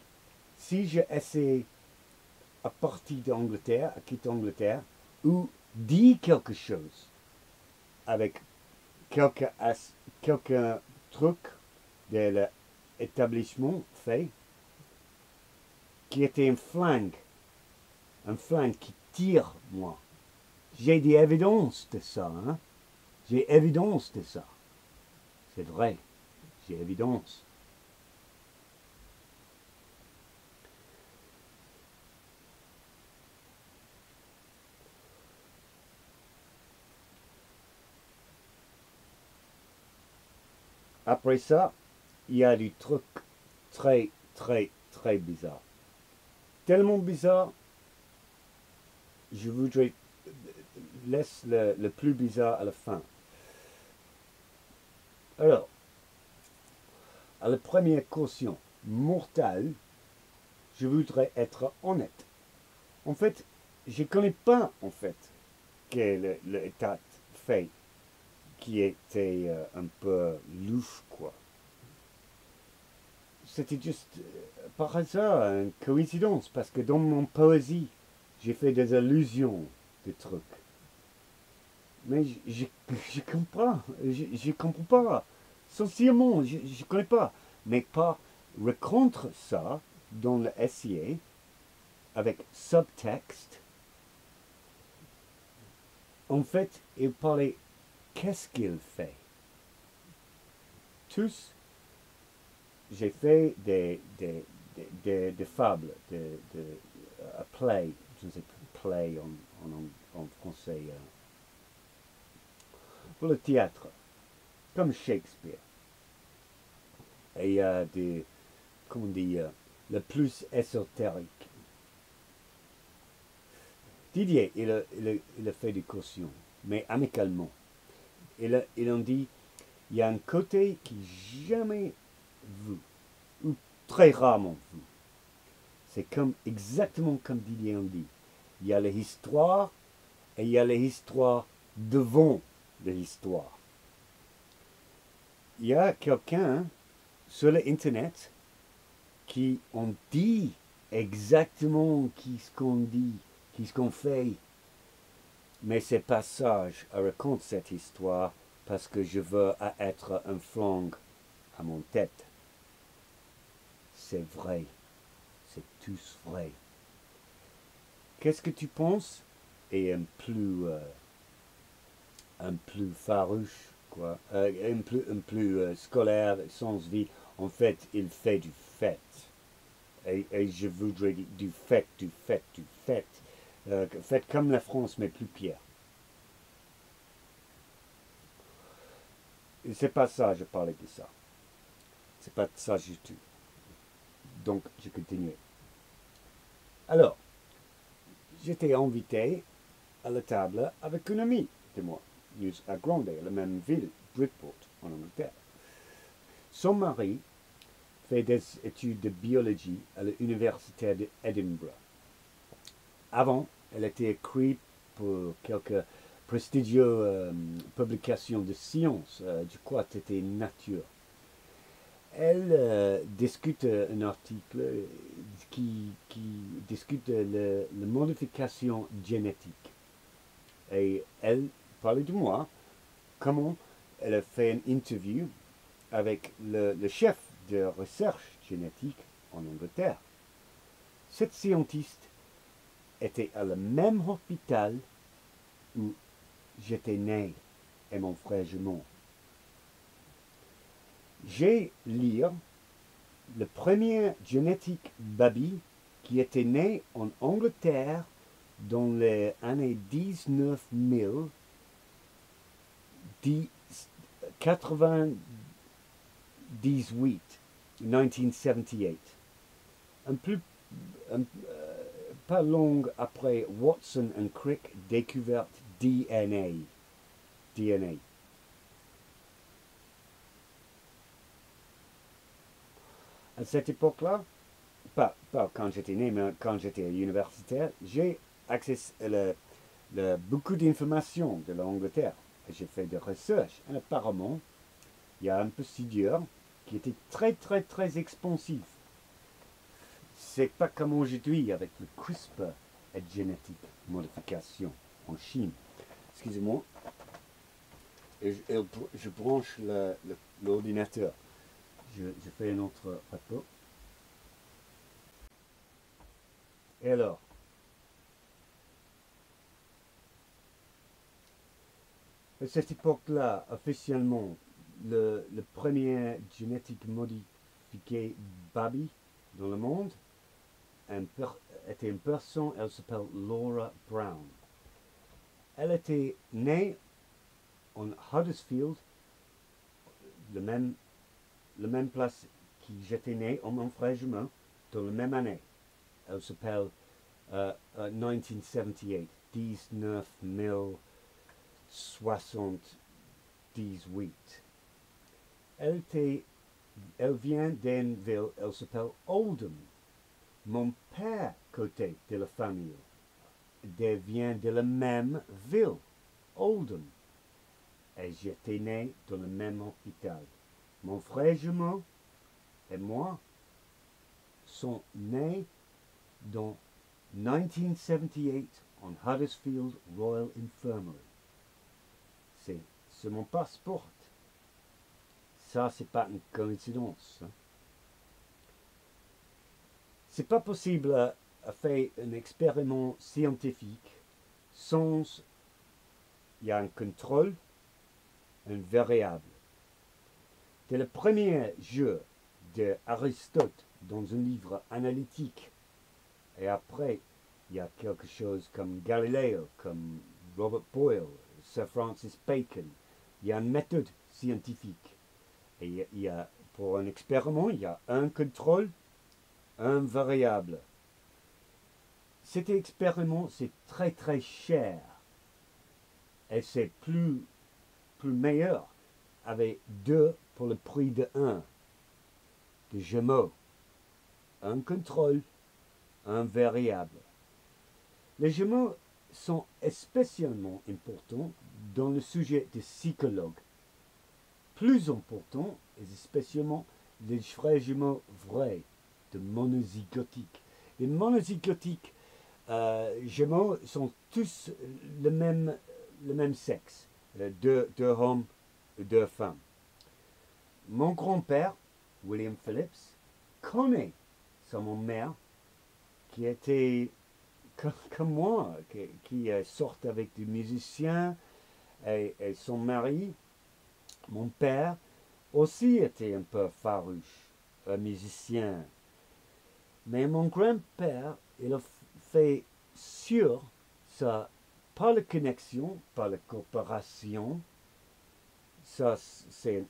si j'essaie à partir d'Angleterre, à quitter Angleterre, ou dit quelque chose avec quelques trucs de l'établissement fait, qui était un flingue qui tire moi. J'ai des évidences de ça. Hein? J'ai évidence de ça. C'est vrai. J'ai évidence. Après ça, il y a des trucs très, très, très bizarres. Tellement bizarres, je voudrais laisser le plus bizarre à la fin. Alors, à la première caution mortelle, je voudrais être honnête. En fait, je ne connais pas, en fait, quel l'état fait qui était un peu louche, quoi. C'était juste par hasard, une coïncidence, parce que dans mon poésie, j'ai fait des allusions de trucs. Mais je comprends, je comprends pas. Sincèrement, je connais pas. Mais pas rencontre ça dans l'essai avec subtexte. En fait, il parlait qu'est-ce qu'il fait. Tous, j'ai fait des fables, play, je ne sais plus, play en français, pour le théâtre, comme Shakespeare. Et il y a des, comment dire, le plus ésotérique. Didier, il a fait des cautions, mais amicalement. Il en dit, il y a un côté qui n'est jamais vu, ou très rarement vu. C'est comme, exactement comme Didier en dit. Il y a l'histoire et il y a l'histoire devant l'histoire. Il y a quelqu'un sur l'internet qui en dit exactement ce qu'on dit, ce qu'on fait. Mais ces passages racontent cette histoire parce que je veux être un flanc à mon tête. C'est vrai. C'est tous vrai. Qu'est-ce que tu penses? Et un plus farouche, quoi. Un plus scolaire, sans vie. En fait, il fait du fait. Et je voudrais dire du fait, du fait, du fait. Fait comme la France, mais plus pire. Et c'est pas ça, je parlais de ça. C'est pas ça du tout. Donc, je continue. Alors, j'étais invité à la table avec une amie de moi, à Grande, la même ville, Bridport, en Angleterre. Son mari fait des études de biologie à l'université d'Edinburgh. Avant, elle était écrite pour quelques prestigieuses publications de sciences, je crois que c'était Nature. Elle discute un article qui discute la modification génétique. Et elle parlait de moi, comment elle a fait une interview avec le chef de recherche génétique en Angleterre. Cette scientiste était à le même hôpital où j'étais né et mon frère jumeau. J'ai lu le premier génétique baby qui était né en Angleterre dans les années 1998, 1978. Pas long après Watson et Crick découvert DNA. À cette époque-là, pas quand j'étais né, mais quand j'étais universitaire, j'ai accès à beaucoup d'informations de l'Angleterre. J'ai fait des recherches. Et apparemment, il y a un procédure qui était très, très, très expansif. C'est pas comme aujourd'hui avec le CRISPR et génétique modification en Chine. Excusez-moi. Et je branche l'ordinateur. Je fais un autre rapport. Et alors, À cette époque-là, officiellement, le premier génétique modifié baby dans le monde était une personne, elle s'appelle Laura Brown. Elle était née en Huddersfield, le même place que j'étais né, mon frère jumeau, dans la même année. Elle s'appelle 1978, 1978. Elle vient d'une ville, elle s'appelle Oldham. Mon père, côté de la famille, vient de la même ville, Oldham. Et j'étais né dans le même hôpital. Mon frère jumeau et moi sont nés dans 1978 en Huddersfield Royal Infirmary. C'est mon passeport. Ça, c'est pas une coïncidence. Hein. C'est pas possible à faire un expériment scientifique sans il y a un contrôle, une variable. Dès le premier jeu d'Aristote dans un livre analytique, et après, il y a quelque chose comme Galileo, comme Robert Boyle, Sir Francis Bacon. Il y a une méthode scientifique. Et il y a, pour un expériment, il y a un contrôle, un variable. Cet expériment, c'est très très cher. Et c'est plus meilleur avec deux pour le prix de un. De jumeaux. Un contrôle, un variable. Les jumeaux sont spécialement importants dans le sujet des psychologues. Plus important, et spécialement les frères jumeaux vrais, de monozygotiques. Les monozygotiques jumeaux sont tous le même sexe, deux hommes et deux femmes. Mon grand-père, William Phillips, connaît son mère qui était comme moi, qui sort avec des musiciens et son mari, mon père, aussi était un peu farouche, un musicien. Mais mon grand-père, il a fait sûr ça, par la connexion, par la coopération, ça c'est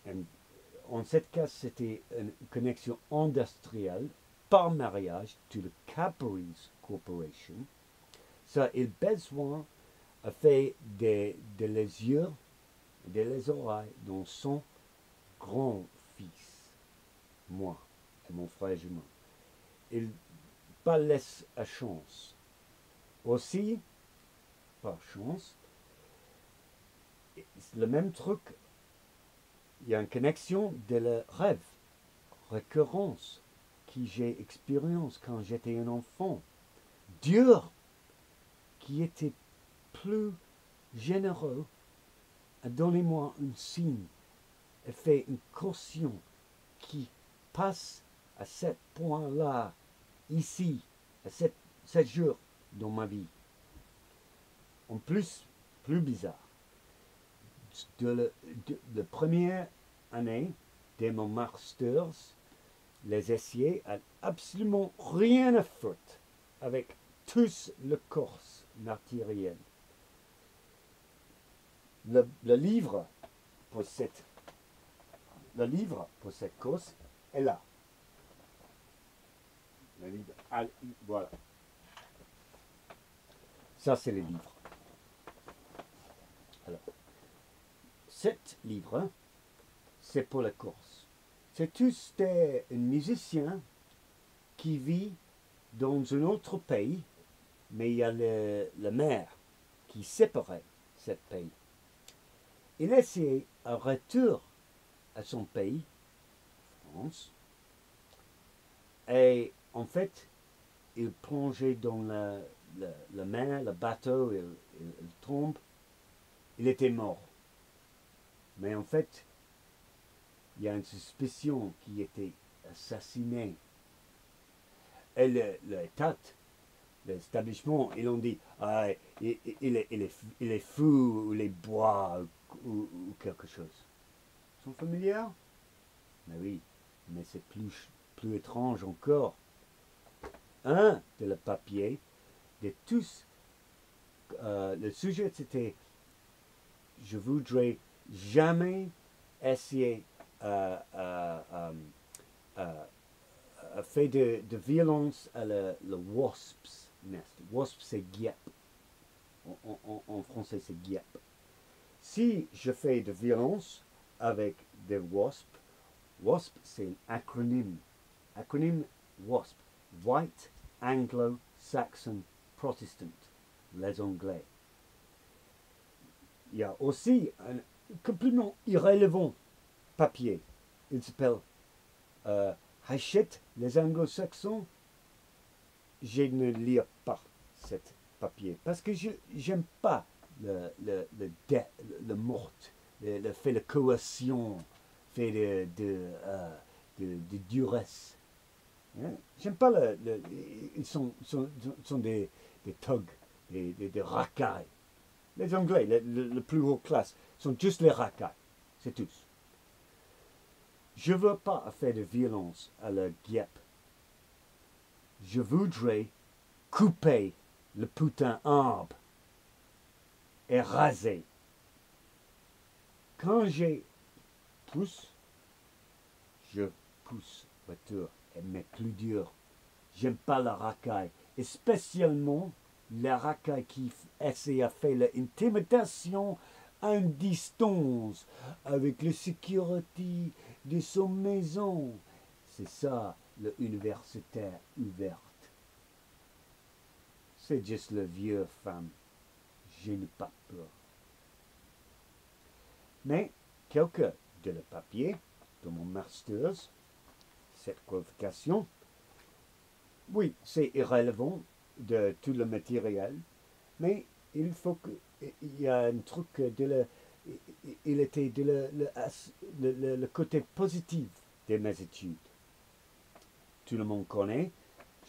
en ce cas c'était une connexion industrielle par mariage to the Cadbury's Corporation. Ça, il a besoin de faire de les yeux, de les oreilles dans son grand-fils, moi et mon frère jumeau. Il pas laisse à chance. Aussi, par chance, le même truc, il y a une connexion de le rêve, récurrence, que j'ai expérience quand j'étais un enfant. Dieu, qui était plus généreux, a donné moi un signe, a fait une caution qui passe à ce point-là, ici, à ce jour dans ma vie. En plus bizarre, de la première année de mon masters, les essiers n'ont absolument rien à foutre avec tous le corps matériel. Le livre pour cette cause est là. Le livre, voilà. Ça, c'est le livre. Alors, cet livre, c'est pour la Corse. C'est tous un musicien qui vit dans un autre pays, mais il y a la mer qui séparait ce pays. Il essayait un retour à son pays, France, et en fait, il plongeait dans la mer, le bateau, il tombe, il était mort. Mais en fait, il y a une suspicion qu'il était assassiné. Et l'État, l'établissement, ils ont dit il est fou, il est bois, ou quelque chose. Ils sont familiers? Mais oui, mais c'est plus étrange encore. Un de le papier, de tous, le sujet c'était je voudrais jamais essayer faire de violence à le wasp's nest. Wasp c'est guêpe. En français c'est guêpe. Si je fais de violence avec des wasps, WASP c'est un acronyme. Acronyme WASP. White Anglo-Saxon Protestant. Les Anglais. Il y a aussi un complètement irrélevant papier. Il s'appelle Hachette, les Anglo-Saxons. Je ne lis pas ce papier parce que je n'aime pas le mort, le fait de coercion, fait de duresse. Hein? J'aime pas ils sont des thugs, des racailles. Les Anglais, le plus haut classe, sont juste les racailles. C'est tous. Je ne veux pas faire de violence à la guêpe. Je voudrais couper le putain arbre et raser. Quand j'ai pousse, je pousse retour, mais plus dur. J'aime pas la racaille, et spécialement la racaille qui essaie à faire l'intimidation à une distance avec la sécurité de son maison. C'est ça, l'universitaire ouverte. C'est juste le vieux femme. Je n'ai pas peur. Mais quelques de le papier de mon master's, cette qualification, oui, c'est irrélevant de tout le matériel, mais il faut que il y a un truc il était le côté positif de mes études. Tout le monde connaît,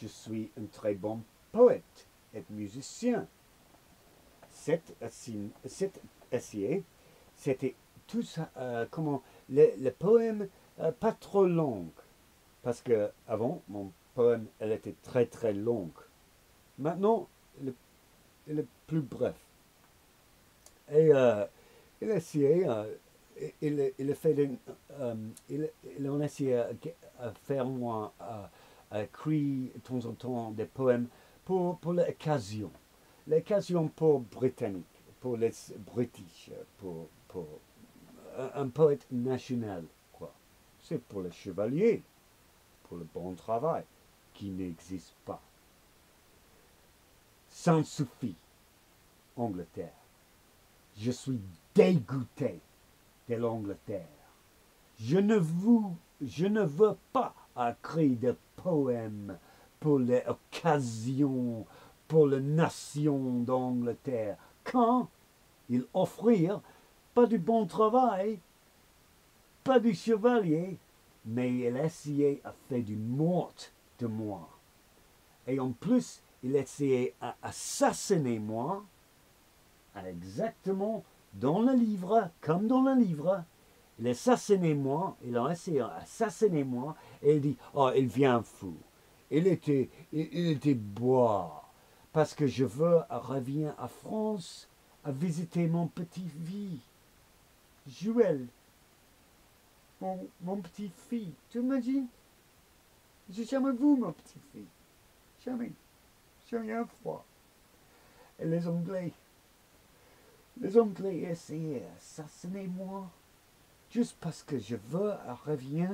je suis un très bon poète et musicien. Cet essai, c'était tout ça, comment, le poème pas trop long, parce que avant mon poème, elle était très très longue. Maintenant, elle est plus bref. Et il a essayé, il a fait, il en a essayé à faire moi, à écrire de temps en temps des poèmes pour l'occasion. L'occasion pour Britannique, pour les British, pour un poète national, quoi. C'est pour les chevaliers, pour le bon travail, qui n'existe pas. Ça suffit, Angleterre. Je suis dégoûté de l'Angleterre. Je ne veux pas écrire des poèmes pour les occasions, pour la nation d'Angleterre. Quand ils offrirent pas du bon travail, pas du chevalier, mais il essayait à faire du mort de moi. Et en plus, il essayait à assassiner moi, exactement dans le livre, comme dans le livre. Il assassinait moi, il a essayé d'assassiner moi, et il dit, oh, il vient fou. Il était bois, parce que je veux revenir à France à visiter mon petit-fils, Joël, mon petit-fils. Tu imagines? J'ai jamais vu mon petit-fils. Jamais. J'ai rien froid. Et les Anglais essayaient d'assassiner moi. Juste parce que je veux revenir,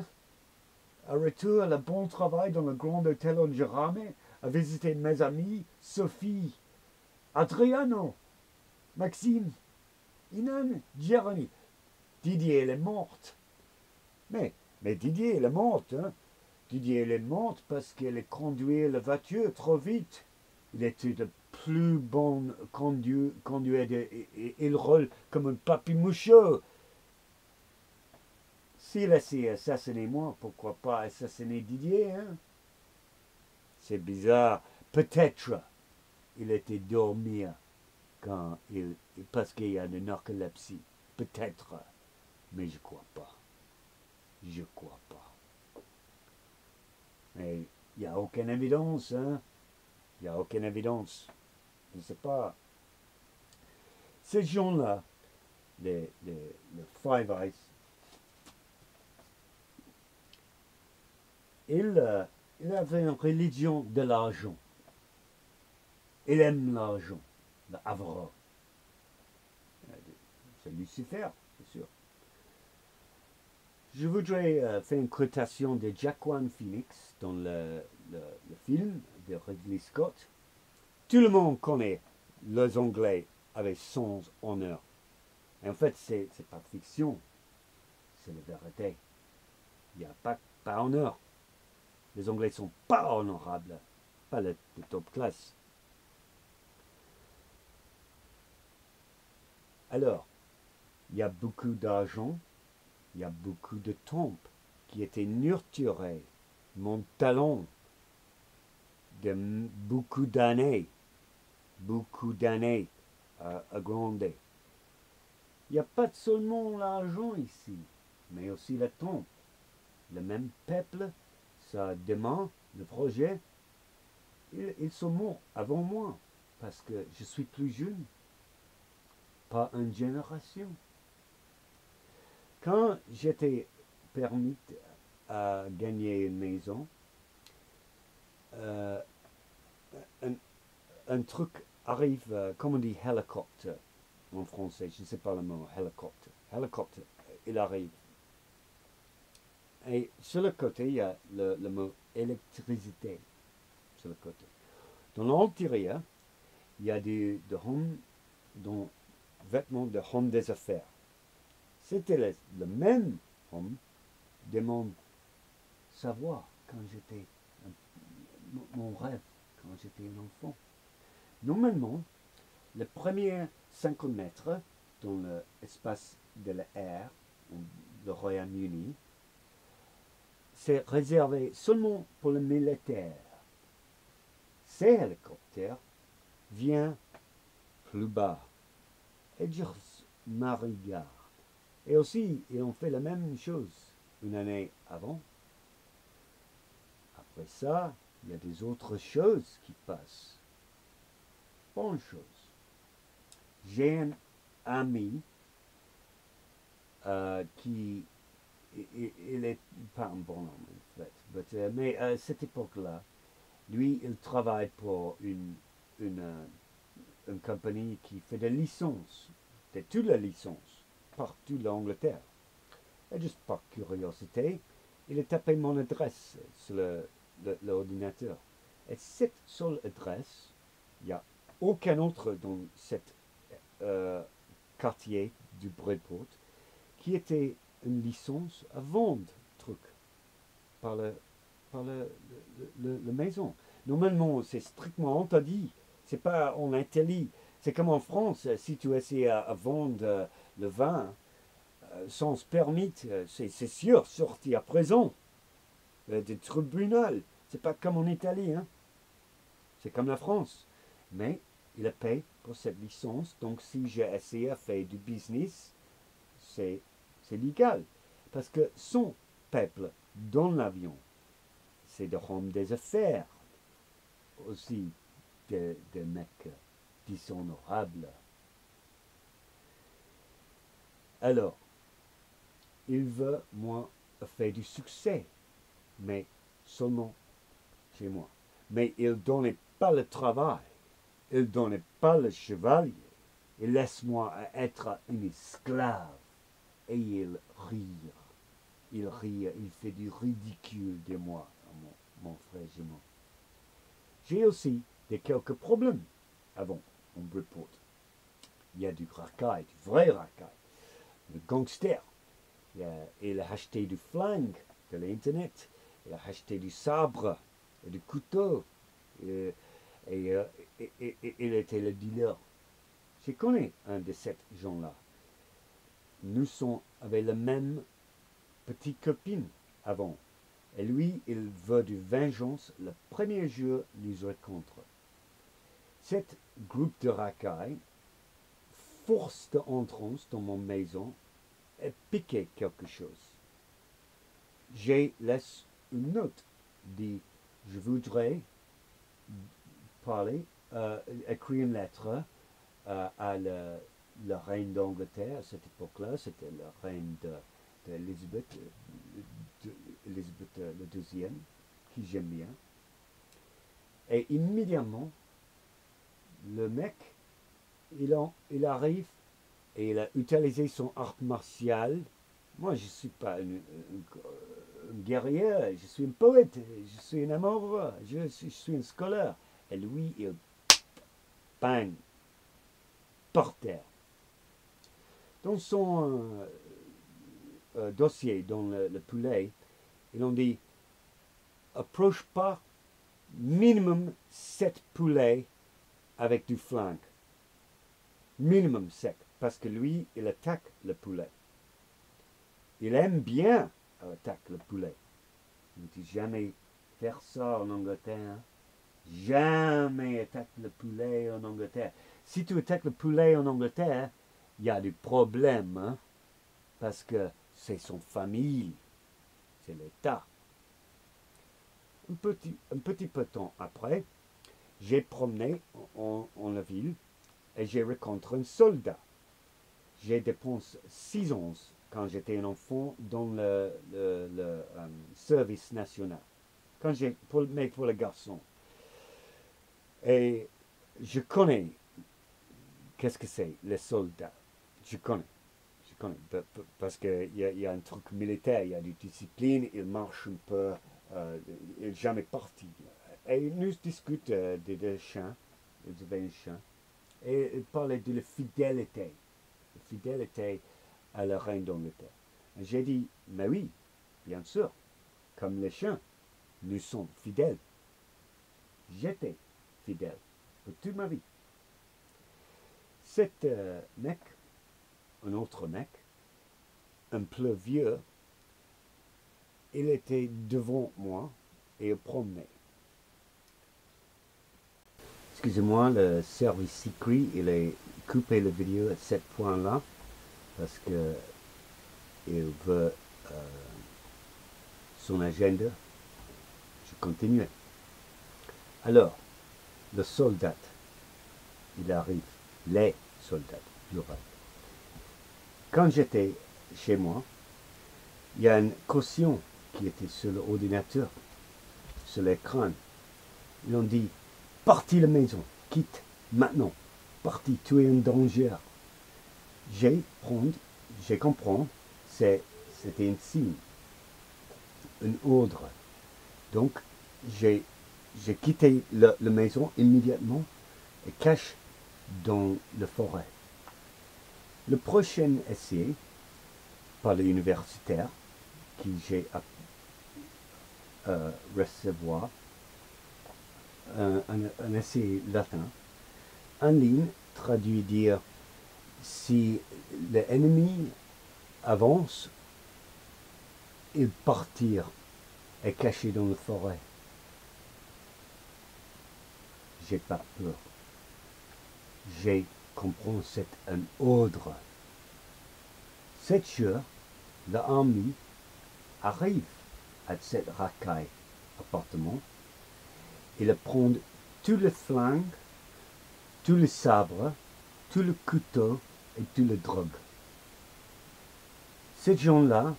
à retour à le bon travail dans le grand hôtel en Gérame, à visiter mes amis, Sophie, Adriano, Maxime, Inan, Jérémy. Didier, elle est morte. Mais Didier, elle est morte. Hein? Didier, elle est morte parce qu'elle conduisait la voiture trop vite. Il était le plus bon conduire. Il roule comme un papy-moucheux. S'il essaie d'assassiner moi, pourquoi pas assassiner Didier, hein? C'est bizarre. Peut-être il était dormir parce qu'il y a une narcolepsie. peut-être, mais je crois pas. Je crois pas. Mais il n'y a aucune évidence, hein. Il n'y a aucune évidence. Je ne sais pas. Ces gens-là, les Five Eyes, ils avaient une religion de l'argent. Ils aiment l'argent, l'avare. C'est Lucifer, c'est sûr. Je voudrais faire une quotation de Joaquin Phoenix dans le film de Ridley Scott. Tout le monde connaît les Anglais avec sans honneur. Et en fait, c'est pas fiction, c'est la vérité. Il n'y a pas honneur. Les Anglais ne sont pas honorables, pas de top classe. Alors, il y a beaucoup d'argent, il y a beaucoup de temples qui étaient nurturés, mon talent de beaucoup d'années à grandir. Il n'y a pas seulement l'argent ici, mais aussi le temps. Le même peuple, ça demande le projet. Ils sont morts avant moi, parce que je suis plus jeune, pas une génération. Quand j'étais permis à gagner une maison, un truc arrive, comme on dit hélicoptère en français, je ne sais pas le mot, hélicoptère. Hélicoptère, il arrive. Et sur le côté, il y a le mot électricité. Sur le côté. Dans l'intérieur, il y a des vêtements de homme des affaires. C'était le même homme de mon savoir quand j'étais, mon rêve quand j'étais un enfant. Normalement, les premiers 50 mètres dans l'espace de l'air, le Royaume-Uni, c'est réservé seulement pour le militaire. Ces hélicoptères viennent plus bas et juste me regardent. Et aussi, ils ont fait la même chose une année avant. Après ça, il y a des autres choses qui passent. Bonne chose. J'ai un ami qui, il est pas un bon homme en fait, mais à cette époque-là, lui, il travaille pour une compagnie qui fait des licences, de toutes les licences, partout en Angleterre. Et juste par curiosité, il a tapé mon adresse sur l'ordinateur. Et cette seule adresse, il n'y a aucun autre dans cet quartier du Bridport qui était une licence à vendre truc par la maison. Normalement, c'est strictement interdit. C'est pas en interdit. C'est comme en France, si tu essaies à vendre le vin sans permis, c'est sûr, sorti à présent des tribunaux. C'est pas comme en Italie, hein. C'est comme la France. Mais il a payé pour cette licence, donc si j'ai essayé à faire du business, c'est légal. Parce que son peuple dans l'avion, c'est de hommes des affaires, aussi des mecs dishonorables. Alors, il veut, moi, faire du succès, mais seulement chez moi. Mais il ne donnait pas le travail, il ne donnait pas le chevalier, il laisse moi être une esclave. Et il rit, il fait du ridicule de moi, mon frère jumeau. J'ai aussi quelques problèmes avant en Bridport. Il y a du racaille, du vrai racaille, le gangster. Il a acheté du flingue de l'internet, il a acheté du sabre et du couteau, et il était le dealer. Je connais un de ces gens-là. Nous sommes avec la même petite copine avant. Et lui, il veut de vengeance le premier jour nous rencontre. Cet groupe de racailles force d'entrance dans mon maison et piqué quelque chose. J'ai laissé une note, dit, je voudrais parler, écrire une lettre à la reine d'Angleterre. À cette époque-là, c'était la reine d'Élisabeth, Élisabeth le deuxième, qui j'aime bien. Et immédiatement, le mec, il arrive et il a utilisé son art martial. Moi, je ne suis pas un guerrier, je suis un poète, je suis un amoureux, je suis un scolaire. Et lui, il bang, par terre. Dans son dossier, dans le poulet, ils ont dit, approche pas minimum 7 poulets avec du flingue. Minimum 7, parce que lui, il attaque le poulet. Il aime bien attaquer le poulet. Il ne dit jamais faire ça en Angleterre. Jamais attaque le poulet en Angleterre. Si tu attaques le poulet en Angleterre, il y a des problèmes, hein, parce que c'est son famille, c'est l'État. Un petit peu de temps après, j'ai promené en la ville et j'ai rencontré un soldat. J'ai dépensé 6 ans quand j'étais un enfant dans le service national. Mais pour les garçons. Et je connais qu'est-ce que c'est, les soldats. Je connais. Parce qu'il y a un truc militaire, il y a des disciplines, ils marchent un peu, ils ne sont jamais partis. Et nous discutons des chiens, ils avaient un chien, et ils parlaient de la fidélité à la reine d'Angleterre. J'ai dit, mais oui, bien sûr, comme les chiens, nous sommes fidèles. J'étais fidèle pour toute ma vie. Cet mec, un autre mec, un peu vieux, il était devant moi et il promenait. Excusez-moi, le service secret, il a coupé la vidéo à ce point-là parce que il veut son agenda. Je continue. Alors, le soldat, il arrive, les soldats, plural. Quand j'étais chez moi, il y a une caution qui était sur l'ordinateur, sur l'écran. Ils ont dit, partis la maison, quitte maintenant, partis, tu es en danger. J'ai compris, c'était un signe, un ordre. Donc, j'ai quitté la maison immédiatement et caché dans la forêt. Le prochain essai par l'universitaire qui j'ai recevoir un essai latin en ligne traduit dire si l'ennemi avance, il partir et caché dans la forêt. J'ai pas peur. J'ai compris c'est un ordre. 7 jours, l'armée arrive à cette racaille appartement. Il prend tous les flingues, tous les sabres, tous les couteaux et tous les drogues. Ces gens-là,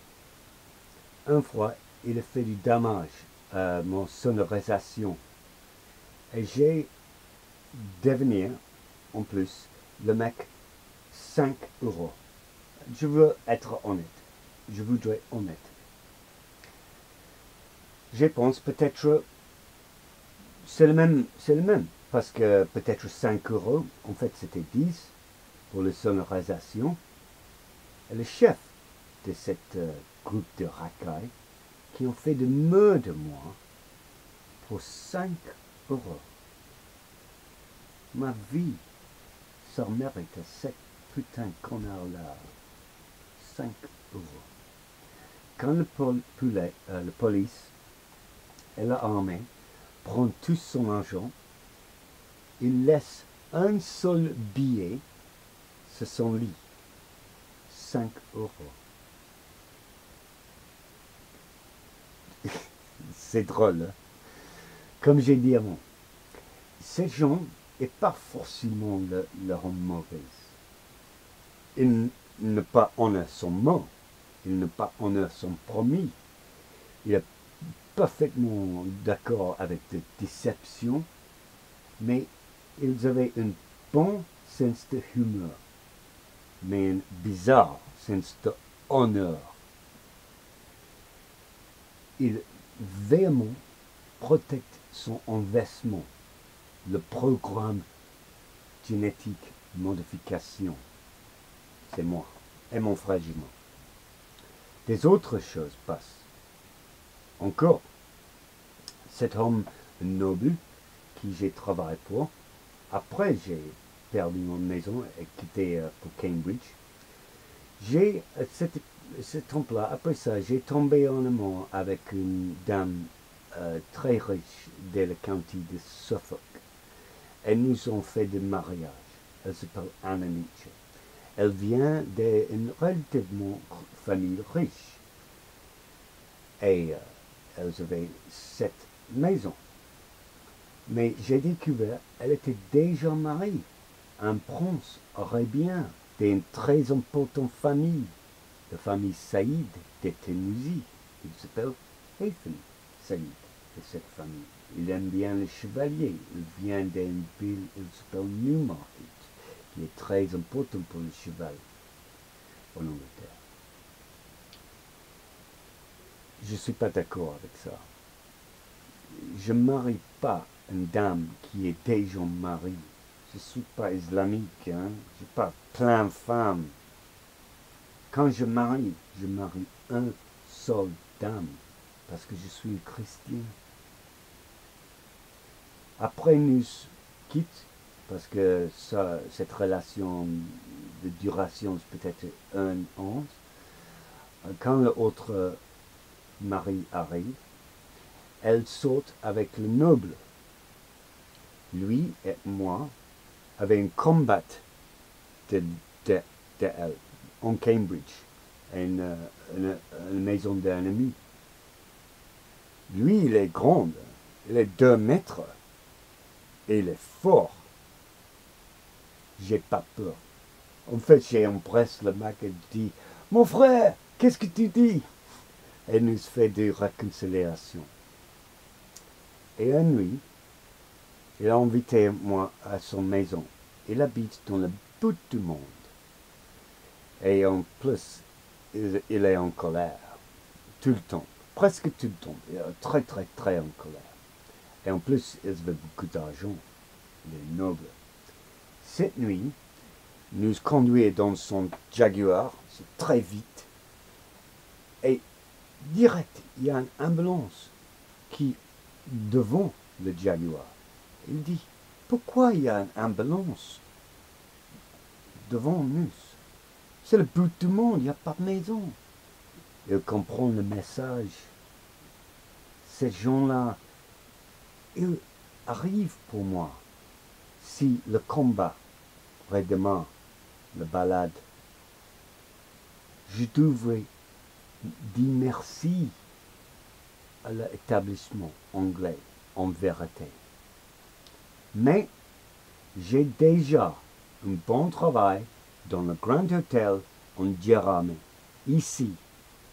une fois, il a fait du dommage à mon sonorisation. Et j'ai devenu, en plus, le mec 5 euros. Je veux être honnête. Je voudrais être honnête. Je pense peut-être c'est le même, parce que peut-être 5 euros, en fait c'était 10 pour la sonorisation. Et le chef de cette groupe de racailles qui ont fait de de moi pour 5 euros. Ma vie, ça mérite cette putain de connard-là. 5 euros. Quand la police et l'armée prennent tout son argent, ils laissent un seul billet c'est son lit. 5 euros. C'est drôle, hein? Comme j'ai dit avant, ces gens n'est pas forcément le rend mauvaise. Ils ne pas honneur son mot, ils ne pas honneur son promis. Il est parfaitement d'accord avec des déceptions, mais ils avaient un bon sens de humeur, mais un bizarre sens de honneur. Il vraiment protège son investissement, le programme génétique modification. C'est moi et mon frère jumeau. Des autres choses passent. Encore, cet homme noble qui j'ai travaillé pour, après j'ai perdu mon maison et quitté pour Cambridge, j'ai cet homme-là, après ça, j'ai tombé en amour avec une dame très riche de la county de Suffolk. Et nous avons fait des mariages. Elle s'appelle Anna Nietzsche. Elle vient d'une relativement famille riche. Et elles avaient 7 maisons. Mais j'ai découvert qu'elle était déjà mariée. Un prince arabien d'une très importante famille. La famille Saïd de Tunisie. Il s'appelle Haytham Saïd de cette famille. Il aime bien les chevaliers. Il vient d'une ville, il s'appelle Newmarket, qui est très important pour le cheval en Angleterre. Je ne suis pas d'accord avec ça. Je ne marie pas une dame qui est déjà mariée. Je ne suis pas islamique, hein. Je n'ai pas plein de femmes. Quand je marie un seul dame, parce que je suis chrétien. Après, nous quittons, parce que cette relation de duration, c'est peut-être 1 an. Quand l'autre mari arrive, elle saute avec le noble. Lui et moi avaient un combat de elle en Cambridge, une maison d'un ami. Lui, il est grand, il est 2 mètres, et il est fort. J'ai pas peur. En fait, j'ai embrassé le mec et dit, mon frère, qu'est-ce que tu dis? Et nous fait des réconciliations. Et une nuit, il a invité moi à son maison. Il habite dans le bout du monde. Et en plus, il est en colère. Tout le temps. Presque tout le temps. Il est très, très, très en colère. Et en plus, il veut beaucoup d'argent. Il est noble. Cette nuit, nous conduisons dans son Jaguar. C'est très vite. Et direct, il y a une ambulance qui devant le Jaguar. Il dit, pourquoi il y a une ambulance devant nous? C'est le bout du monde, il n'y a pas de maison. Il comprend le message. Ces gens-là, ils arrivent pour moi. Si le combat redémarre, la balade, je devrais dire merci à l'établissement anglais, en vérité. Mais j'ai déjà un bon travail dans le Grand Hôtel en Jérémie, ici,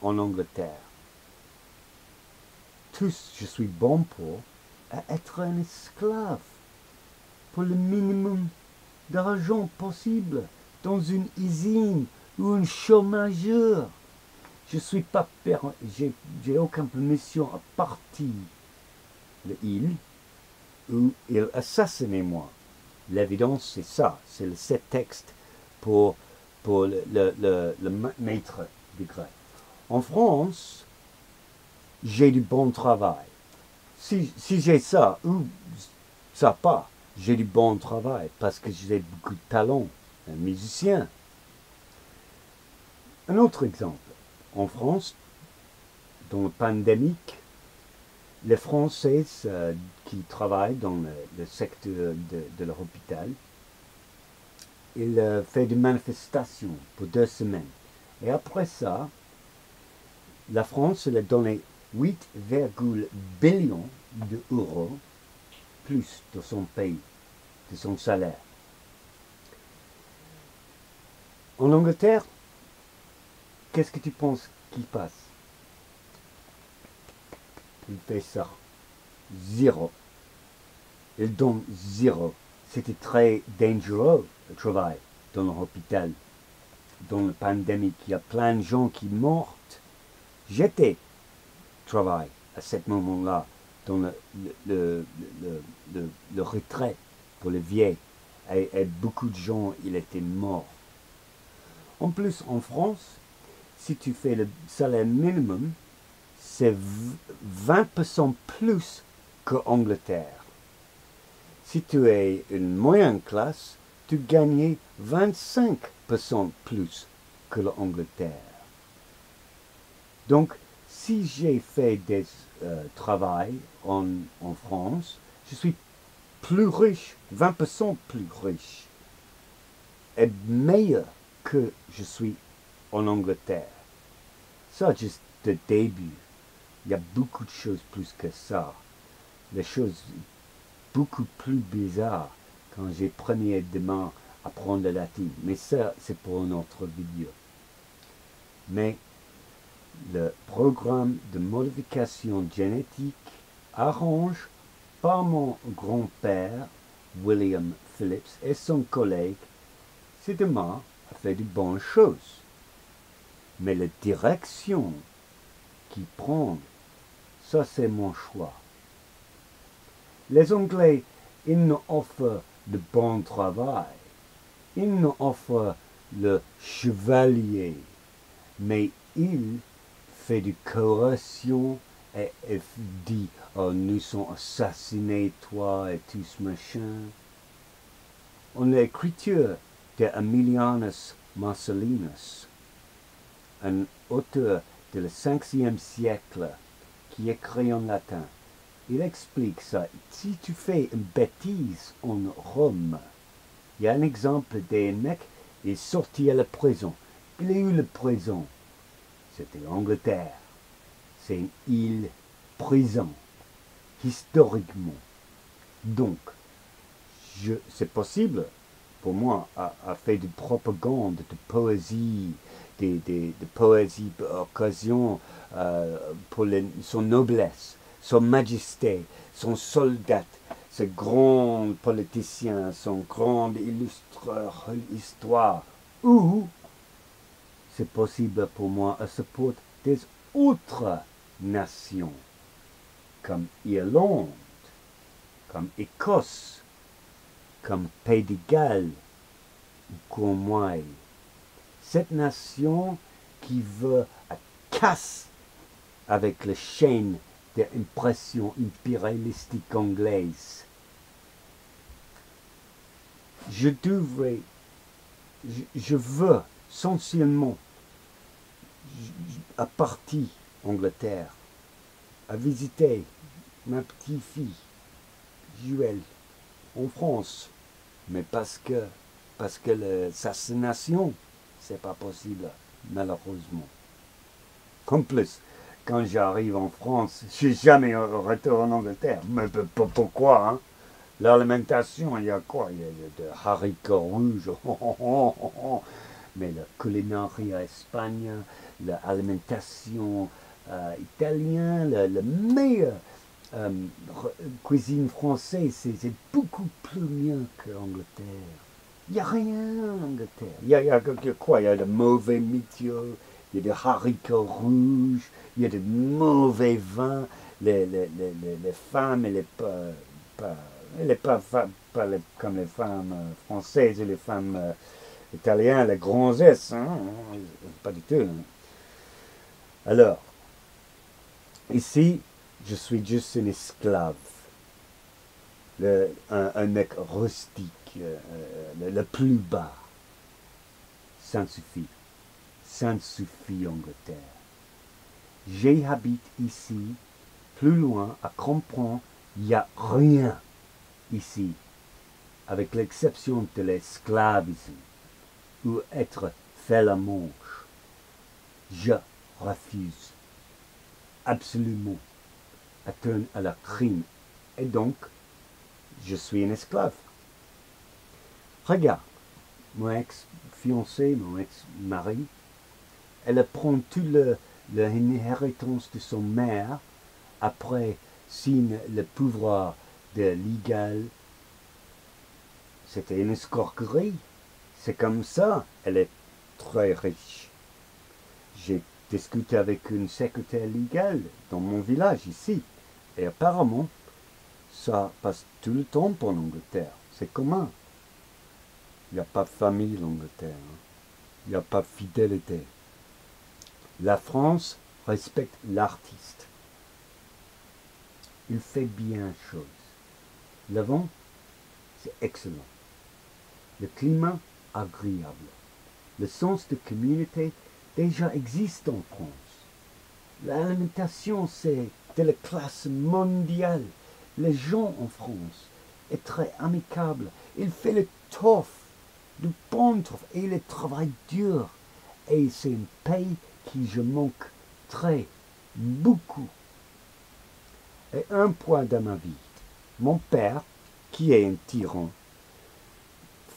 en Angleterre. Tous, je suis bon pour être un esclave, pour le minimum d'argent possible, dans une usine ou un chômageur. Je suis pas j'ai aucune permission à partir de l'île où il assassinait moi. L'évidence, c'est ça, c'est ce texte pour le maître du grec. En France, j'ai du bon travail. Si j'ai ça, ou ça pas, j'ai du bon travail parce que j'ai beaucoup de talent, un musicien. Un autre exemple, en France, dans la pandémie, les Français qui travaillent dans le secteur de l'hôpital, il fait des manifestations pour 2 semaines. Et après ça, la France elle a donné 8,1 billions d'euros plus de son pays, de son salaire. En Angleterre, qu'est-ce que tu penses qui passe? Il fait ça. Zéro. Il donne zéro. C'était très dangereux le travail dans l'hôpital. Dans la pandémie, il y a plein de gens qui mortent. J'étais travail à ce moment-là dans le retrait pour les vieux. Et beaucoup de gens, ils étaient morts. En plus, en France, si tu fais le salaire minimum, c'est 20% plus qu'en Angleterre. Si tu es une moyenne classe, tu gagnes 25% plus que l'Angleterre. Donc, si j'ai fait des travail en France, je suis plus riche, 20% plus riche, et meilleur que je suis en Angleterre. Ça, juste le début. Il y a beaucoup de choses plus que ça. Les choses beaucoup plus bizarres quand j'ai pris demain à apprendre le latin. Mais ça, c'est pour une autre vidéo. Mais le programme de modification génétique arrangé par mon grand-père, William Phillips, et son collègue, c'est demain a fait de bonnes choses. Mais la direction qu'il prend, ça c'est mon choix. Les Anglais, ils nous offrent de bon travail. Ils nous offrent le chevalier. Mais ils font de coercion et dit oh, nous sommes assassinés, toi et tout ce machin. En l'écriture de Aemilianus Marcellinus, un auteur du 5e siècle qui écrit en latin, il explique ça. Si tu fais une bêtise en Rome, il y a un exemple d'un mec, il est sorti à la prison. Il a eu la prison. C'était l'Angleterre. C'est une île prison, historiquement. Donc, c'est possible pour moi à faire de propagande, de poésie, de poésie occasion pour son noblesse, son majesté, son soldat, ce grand politicien, son grand illustreur histoire, ou c'est possible pour moi à support des autres nations, comme Irlande, comme Écosse, comme Pays de Galles ou Cornouailles. Cette nation qui veut à casse avec la chaîne de l'impression impérialistique anglaise. Je veux essentiellement à partir Angleterre, à visiter ma petite fille, Juelle, en France. Mais parce que l'assassination, c'est pas possible, malheureusement. En plus, quand j'arrive en France, je suis jamais retourné en Angleterre. Mais pourquoi, hein? L'alimentation, il y a quoi? Il y a des haricots rouges. Mais la culinaire espagnole, l'alimentation italienne, la meilleure cuisine française, c'est beaucoup plus mieux que l'Angleterre. Il n'y a rien en Angleterre. Il y a quoi? Il y a de mauvais météo, il y a des haricots rouges, il y a de mauvais vins. Les femmes, elles ne sont pas comme les femmes françaises et les femmes italiennes, les grands S, hein? Pas du tout. Hein? Alors, ici, je suis juste un esclave, un mec rustique, le plus bas. Ça suffit. Ça suffit, Angleterre. J'habite ici, plus loin, à comprendre, il n'y a rien ici, avec l'exception de l'esclavisme. ou être fait la manche. Je refuse absolument à la crime. Et donc, je suis un esclave. Regarde, mon ex-fiancé, mon ex-mari, elle prend toute l'inhéritance de son mère après signe le pouvoir de légal. C'était une escroquerie. C'est comme ça. Elle est très riche. J'ai discuté avec une secrétaire légale dans mon village ici. Et apparemment, ça passe tout le temps en Angleterre. C'est commun. Il n'y a pas de famille en Angleterre. Il n'y a pas de fidélité. La France respecte l'artiste. Il fait bien les choses. Le vent, c'est excellent. Le climat, agréable. Le sens de communauté déjà existe en France. L'alimentation, c'est de la classe mondiale. Les gens en France est très amicable. Il fait le tof, du bon tof, et il travaille dur. Et c'est un pays qui je manque très, beaucoup. Et un point dans ma vie, mon père, qui est un tyran,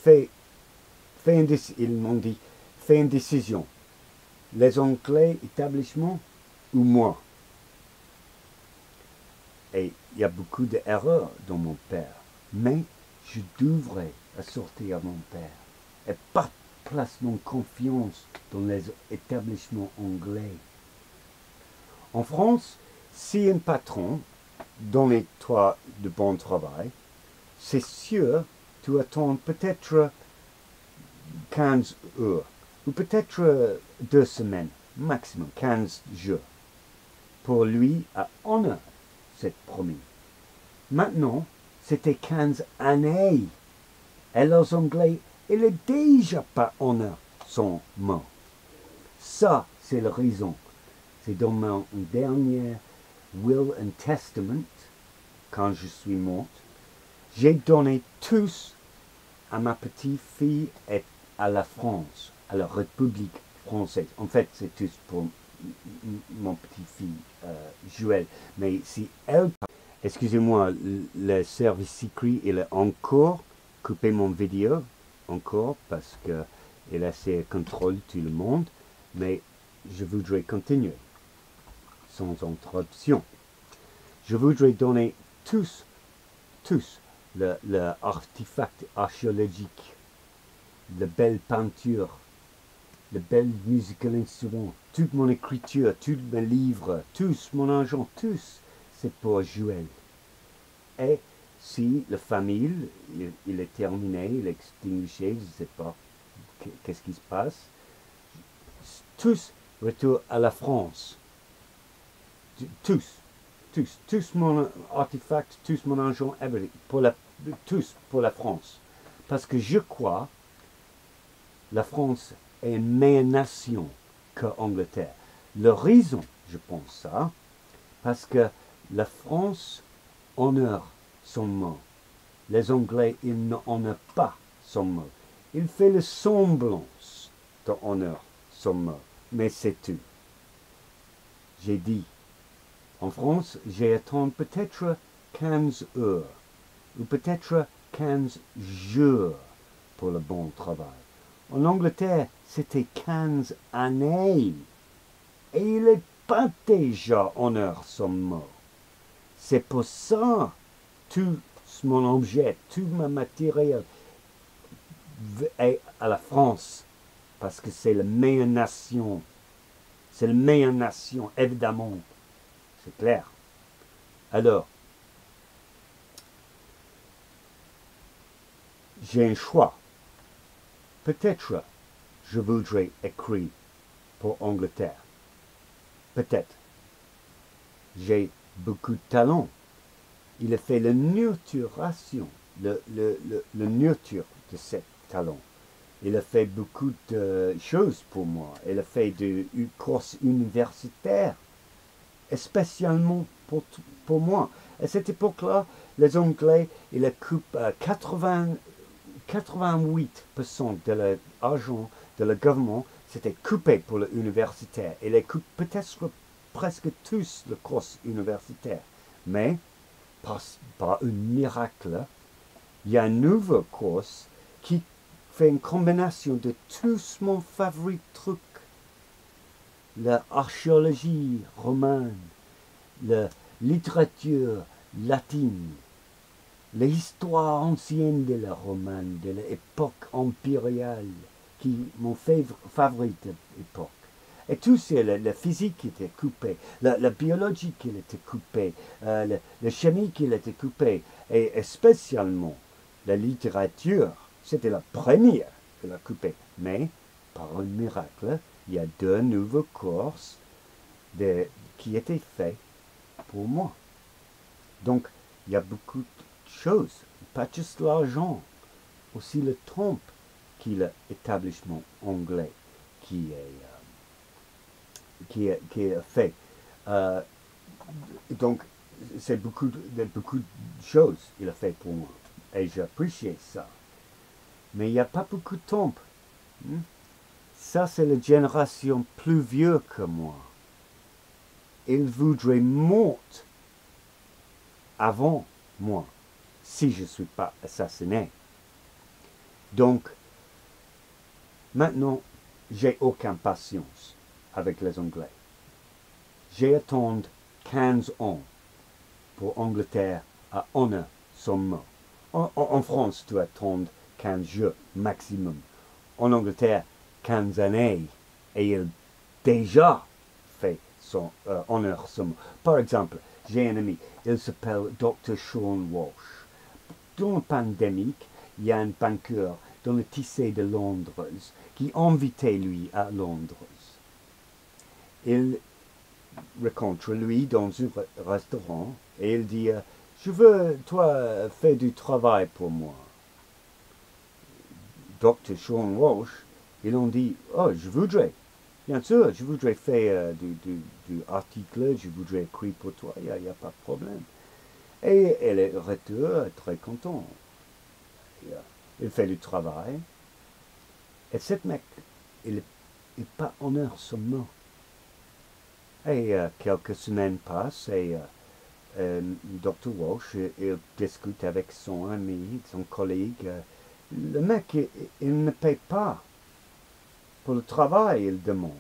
ils m'ont dit, fais une décision. Les Anglais, établissement, ou moi. Et il y a beaucoup d'erreurs dans mon père. Mais je devrais assortir à mon père. Et pas place mon confiance dans les établissements anglais. En France, si un patron donne toi de bon travail, c'est sûr tu attends peut-être 15 heures, ou peut-être 2 semaines, maximum 15 jours, pour lui à honneur cette promis. Maintenant, c'était 15 années. Et les Anglais, il est déjà pas honneur son mot. Ça, c'est la raison. C'est dans mon dernier will and testament, quand je suis morte, j'ai donné tous à ma petite-fille et à la France, à la République française. En fait, c'est tous pour mon petit-fille, Joël. Mais si elle... Excusez-moi, le service secret, il a encore coupé mon vidéo, encore, parce qu'il essaie de contrôler tout le monde. Mais je voudrais continuer, sans interruption. Je voudrais donner tous, l'artefact archéologique, de belles peintures, de belles musical instruments, toute mon écriture, tous mes livres, tous mon argent, tous, c'est pour Joël. Et si la famille, il est terminé, il est extingué, je ne sais pas qu'est-ce qui se passe, tous retournent à la France. Tous mon artefact, tous mon argent, tous pour la France. Parce que je crois la France est une meilleure nation que l'Angleterre. La raison, je pense ça, parce que la France honore son mot. Les Anglais, ils n'honorent pas son mot. Il fait le semblance d'honorer son mot, mais c'est tout. J'ai dit, en France, j'ai attendu peut-être 15 heures, ou peut-être 15 jours pour le bon travail. En Angleterre, c'était 15 années. Et il n'est pas déjà honneur son mot. C'est pour ça, tout mon objet, tout mon matériel est à la France. Parce que c'est la meilleure nation. C'est la meilleure nation, évidemment. C'est clair. Alors, j'ai un choix. Peut-être je voudrais écrire pour Angleterre. Peut-être. J'ai beaucoup de talent. Il a fait la nurturation, le nurture de ce talent. Il a fait beaucoup de choses pour moi. Il a fait des courses universitaires, spécialement pour moi. À cette époque-là, les Anglais, ils coupent 80 88% de l'argent de le gouvernement c'était coupé pour l'universitaire. Il est peut-être presque tous le cours universitaire. Mais, par un miracle, il y a un nouveau cours qui fait une combinaison de tous mon favori trucs. L'archéologie romaine, la littérature latine, l'histoire ancienne de la romaine, de l'époque impériale, qui est mon favorite époque. Et tout ça, la physique qui était coupée, la biologie qui était coupée, la chimie qui était coupée, et spécialement la littérature, c'était la première qui l'a coupée. Mais, par un miracle, il y a deux nouveaux cours qui étaient faits pour moi. Donc, il y a beaucoup de choses, pas juste l'argent, aussi le temps qui est l'établissement anglais qui est fait. Donc, c'est beaucoup de choses qu'il a fait pour moi. Et j'apprécie ça. Mais il n'y a pas beaucoup de temps. Ça, c'est la génération plus vieux que moi. Ils voudraient monter avant moi, si je ne suis pas assassiné. Donc, maintenant, j'ai aucune patience avec les Anglais. J'ai attendu 15 ans pour Angleterre à honneur son mot. En France, tu attends 15 jours maximum. En Angleterre, 15 années. Et il déjà fait son honneur son mot. Par exemple, j'ai un ami, il s'appelle Dr. Sean Walsh. Dans la pandémie, il y a un banqueur dans le tissé de Londres qui invitait lui à Londres. Il rencontre lui dans un restaurant et il dit je veux, toi, faire du travail pour moi. Dr. Sean Walsh, ils ont dit oh, je voudrais. Bien sûr, je voudrais faire du article, je voudrais écrire pour toi, il n'y a pas de problème. Et elle est retour très content. Il fait du travail. Et cet mec, il n'est pas honneur son mot. Et quelques semaines passent et Dr. Walsh, il discute avec son ami, son collègue. Le mec, il ne paye pas pour le travail, il demande.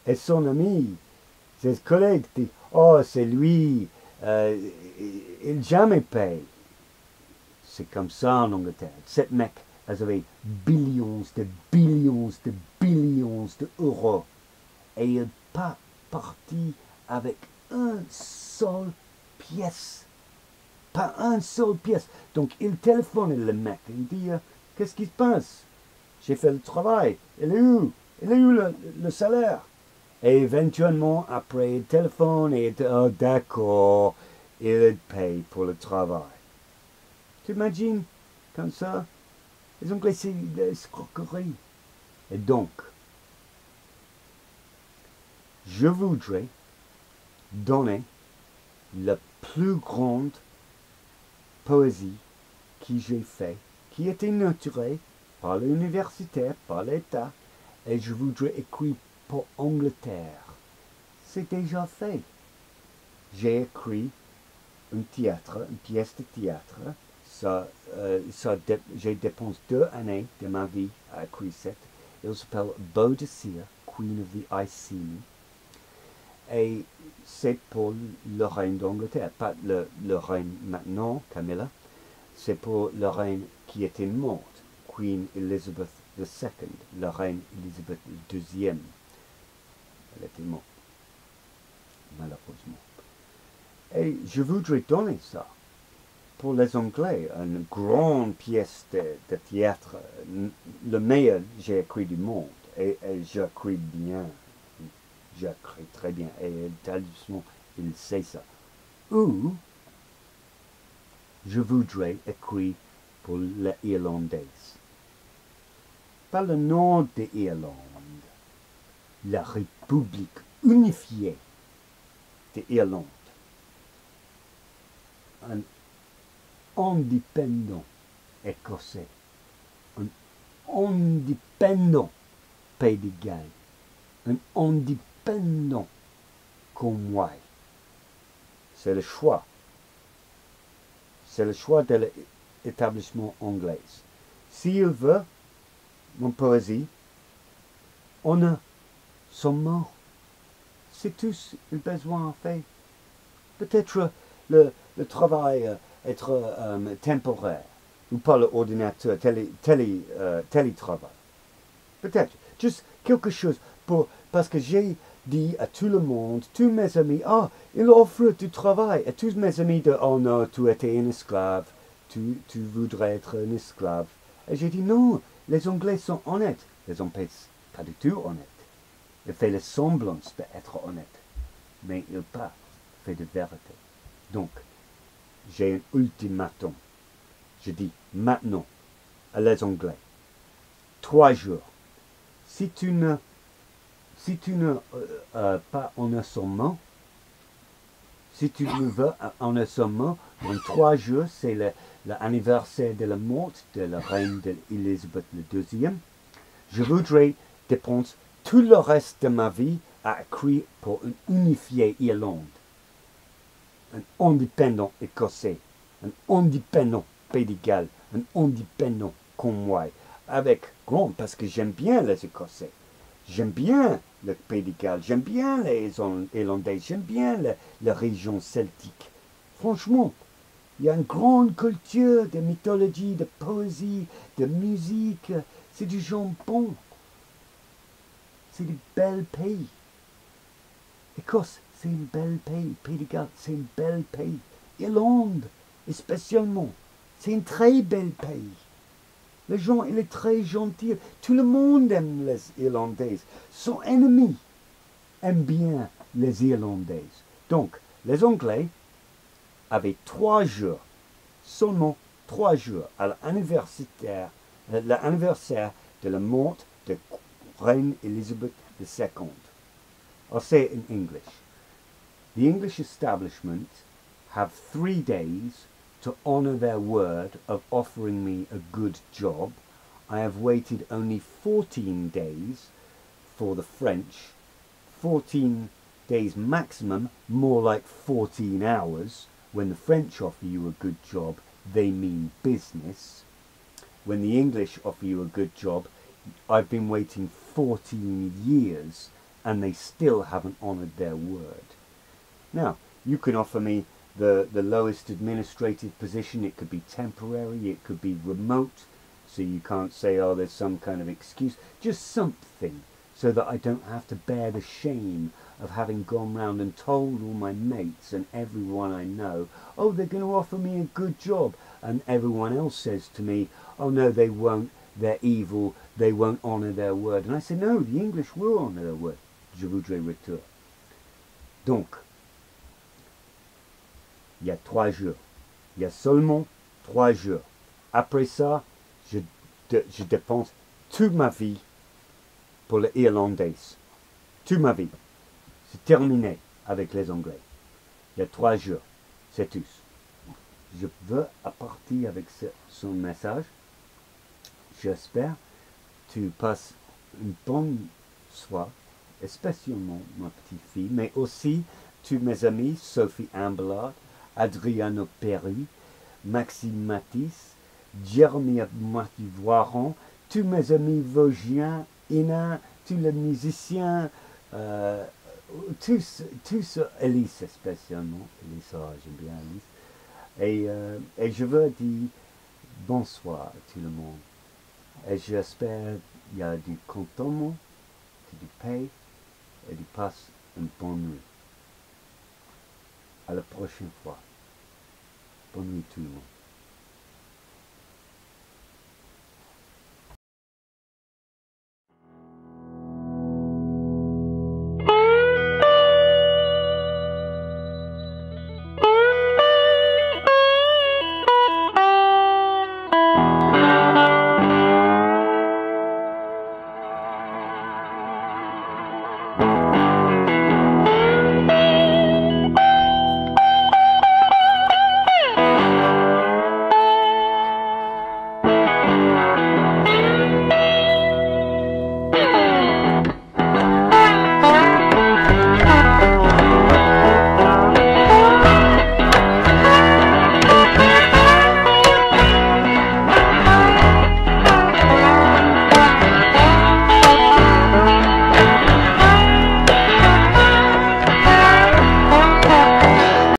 Et son ami, ses collègues disent, oh, c'est lui, il jamais paye. C'est comme ça en Angleterre. Cet mec avait billions d'euros. Et il n'est pas parti avec une seule pièce. Pas une seule pièce. Donc il téléphone le mec. Il dit, qu'est-ce qui se passe? J'ai fait le travail. Il est où? Il est où le salaire? Et éventuellement, après, il téléphone et il dit, oh d'accord, il paye pour le travail. Tu imagines comme ça? Les Anglais, c'est escroquerie. Et donc, je voudrais donner la plus grande poésie que j'ai faite, qui était notée par l'université, par l'État, et je voudrais écrire pour Angleterre. C'est déjà fait. J'ai écrit une pièce de théâtre. J'ai dépensé 2 années de ma vie à écrire ça. Il s'appelle Boadicea, Queen of the Iceni. Et c'est pour le règne d'Angleterre, pas le règne maintenant, Camilla. C'est pour le règne qui était morte, Queen Elizabeth II, la reine Elizabeth II. Elle était morte, malheureusement. Et je voudrais donner ça pour les Anglais, une grande pièce de théâtre, le meilleur j'ai écrit du monde, et j'écris bien, j'écris très bien, et l'établissement, il sait ça. Ou, je voudrais écrire pour les Irlandais. Pas le nord de l'Irlande, la République unifiée d'Irlande. Un indépendant écossais. Un indépendant Pays de Galles. Un indépendant comme moi. C'est le choix. C'est le choix de l'établissement anglais. S'il veut, mon poésie, on a son mot. C'est tout ce qu'il a besoin de faire. Peut-être le travail être temporaire, ou pas l'ordinateur, télétravail. Peut-être, juste quelque chose parce que j'ai dit à tout le monde, tous mes amis, ah, il offre du travail. Et tous mes amis disent, oh non, tu étais un esclave, tu voudrais être un esclave. Et j'ai dit, non, les Anglais sont honnêtes. Les Anglais sont pas du tout honnêtes. Ils font la semblance d'être honnêtes, mais ils pas fait de vérité. Donc, j'ai un ultimatum. Je dis maintenant à les Anglais, 3 jours. Si tu ne pas en assommant, si tu ne veux en assommant, dans 3 jours, c'est l'anniversaire de la mort de la reine d'Élisabeth II. Je voudrais dépenser tout le reste de ma vie à écrire pour une unifiée Irlande. Un indépendant écossais, un indépendant Pays de Galles, un indépendant comme moi. Avec grand, parce que j'aime bien les Écossais. J'aime bien le Pays de Galles, j'aime bien les Irlandais, j'aime bien la région celtique. Franchement, il y a une grande culture de mythologie, de poésie, de musique. C'est du jambon. C'est du bel pays. Écosse, c'est un bel pays. Pays de Galles, c'est un bel pays. Irlande, spécialement, c'est un très bel pays. Les gens, il est très gentil. Tout le monde aime les Irlandais. Son ennemi aime bien les Irlandais. Donc, les Anglais avaient 3 jours, seulement 3 jours, à l'anniversaire de la mort de Reine Elizabeth II. I'll say it in English. The English establishment have 3 days to honour their word of offering me a good job. I have waited only 14 days for the French, 14 days maximum, more like 14 hours. When the French offer you a good job, they mean business. When the English offer you a good job, I've been waiting 14 years and they still haven't honoured their word. Now, you can offer me the lowest administrative position. It could be temporary, it could be remote, so you can't say, oh, there's some kind of excuse. Just something, so that I don't have to bear the shame of having gone round and told all my mates and everyone I know, oh, they're going to offer me a good job. And everyone else says to me, oh, no, they won't, they're evil, they won't honour their word. And I say, no, the English will honour their word. Je voudrais retour. Donc, il y a 3 jours. Il y a seulement 3 jours. Après ça, je dépense toute ma vie pour les Irlandais. Toute ma vie. C'est terminé avec les Anglais. Il y a 3 jours. C'est tout. Je veux partir avec son message. J'espère que tu passes une bonne soirée, spécialement ma petite fille, mais aussi tous mes amis, Sophie Ambelard, Adriano Perry, Maxime Matisse, Jeremy Voiron, tous mes amis vosgiens, Ina, tous les musiciens, tous, Elise spécialement, Elise, j'aime bien Elise, et je veux dire bonsoir à tout le monde. Et j'espère qu'il y a du contentement, du paix, et du passe une bonne nuit. À la prochaine fois. Bonne nuit tout le monde.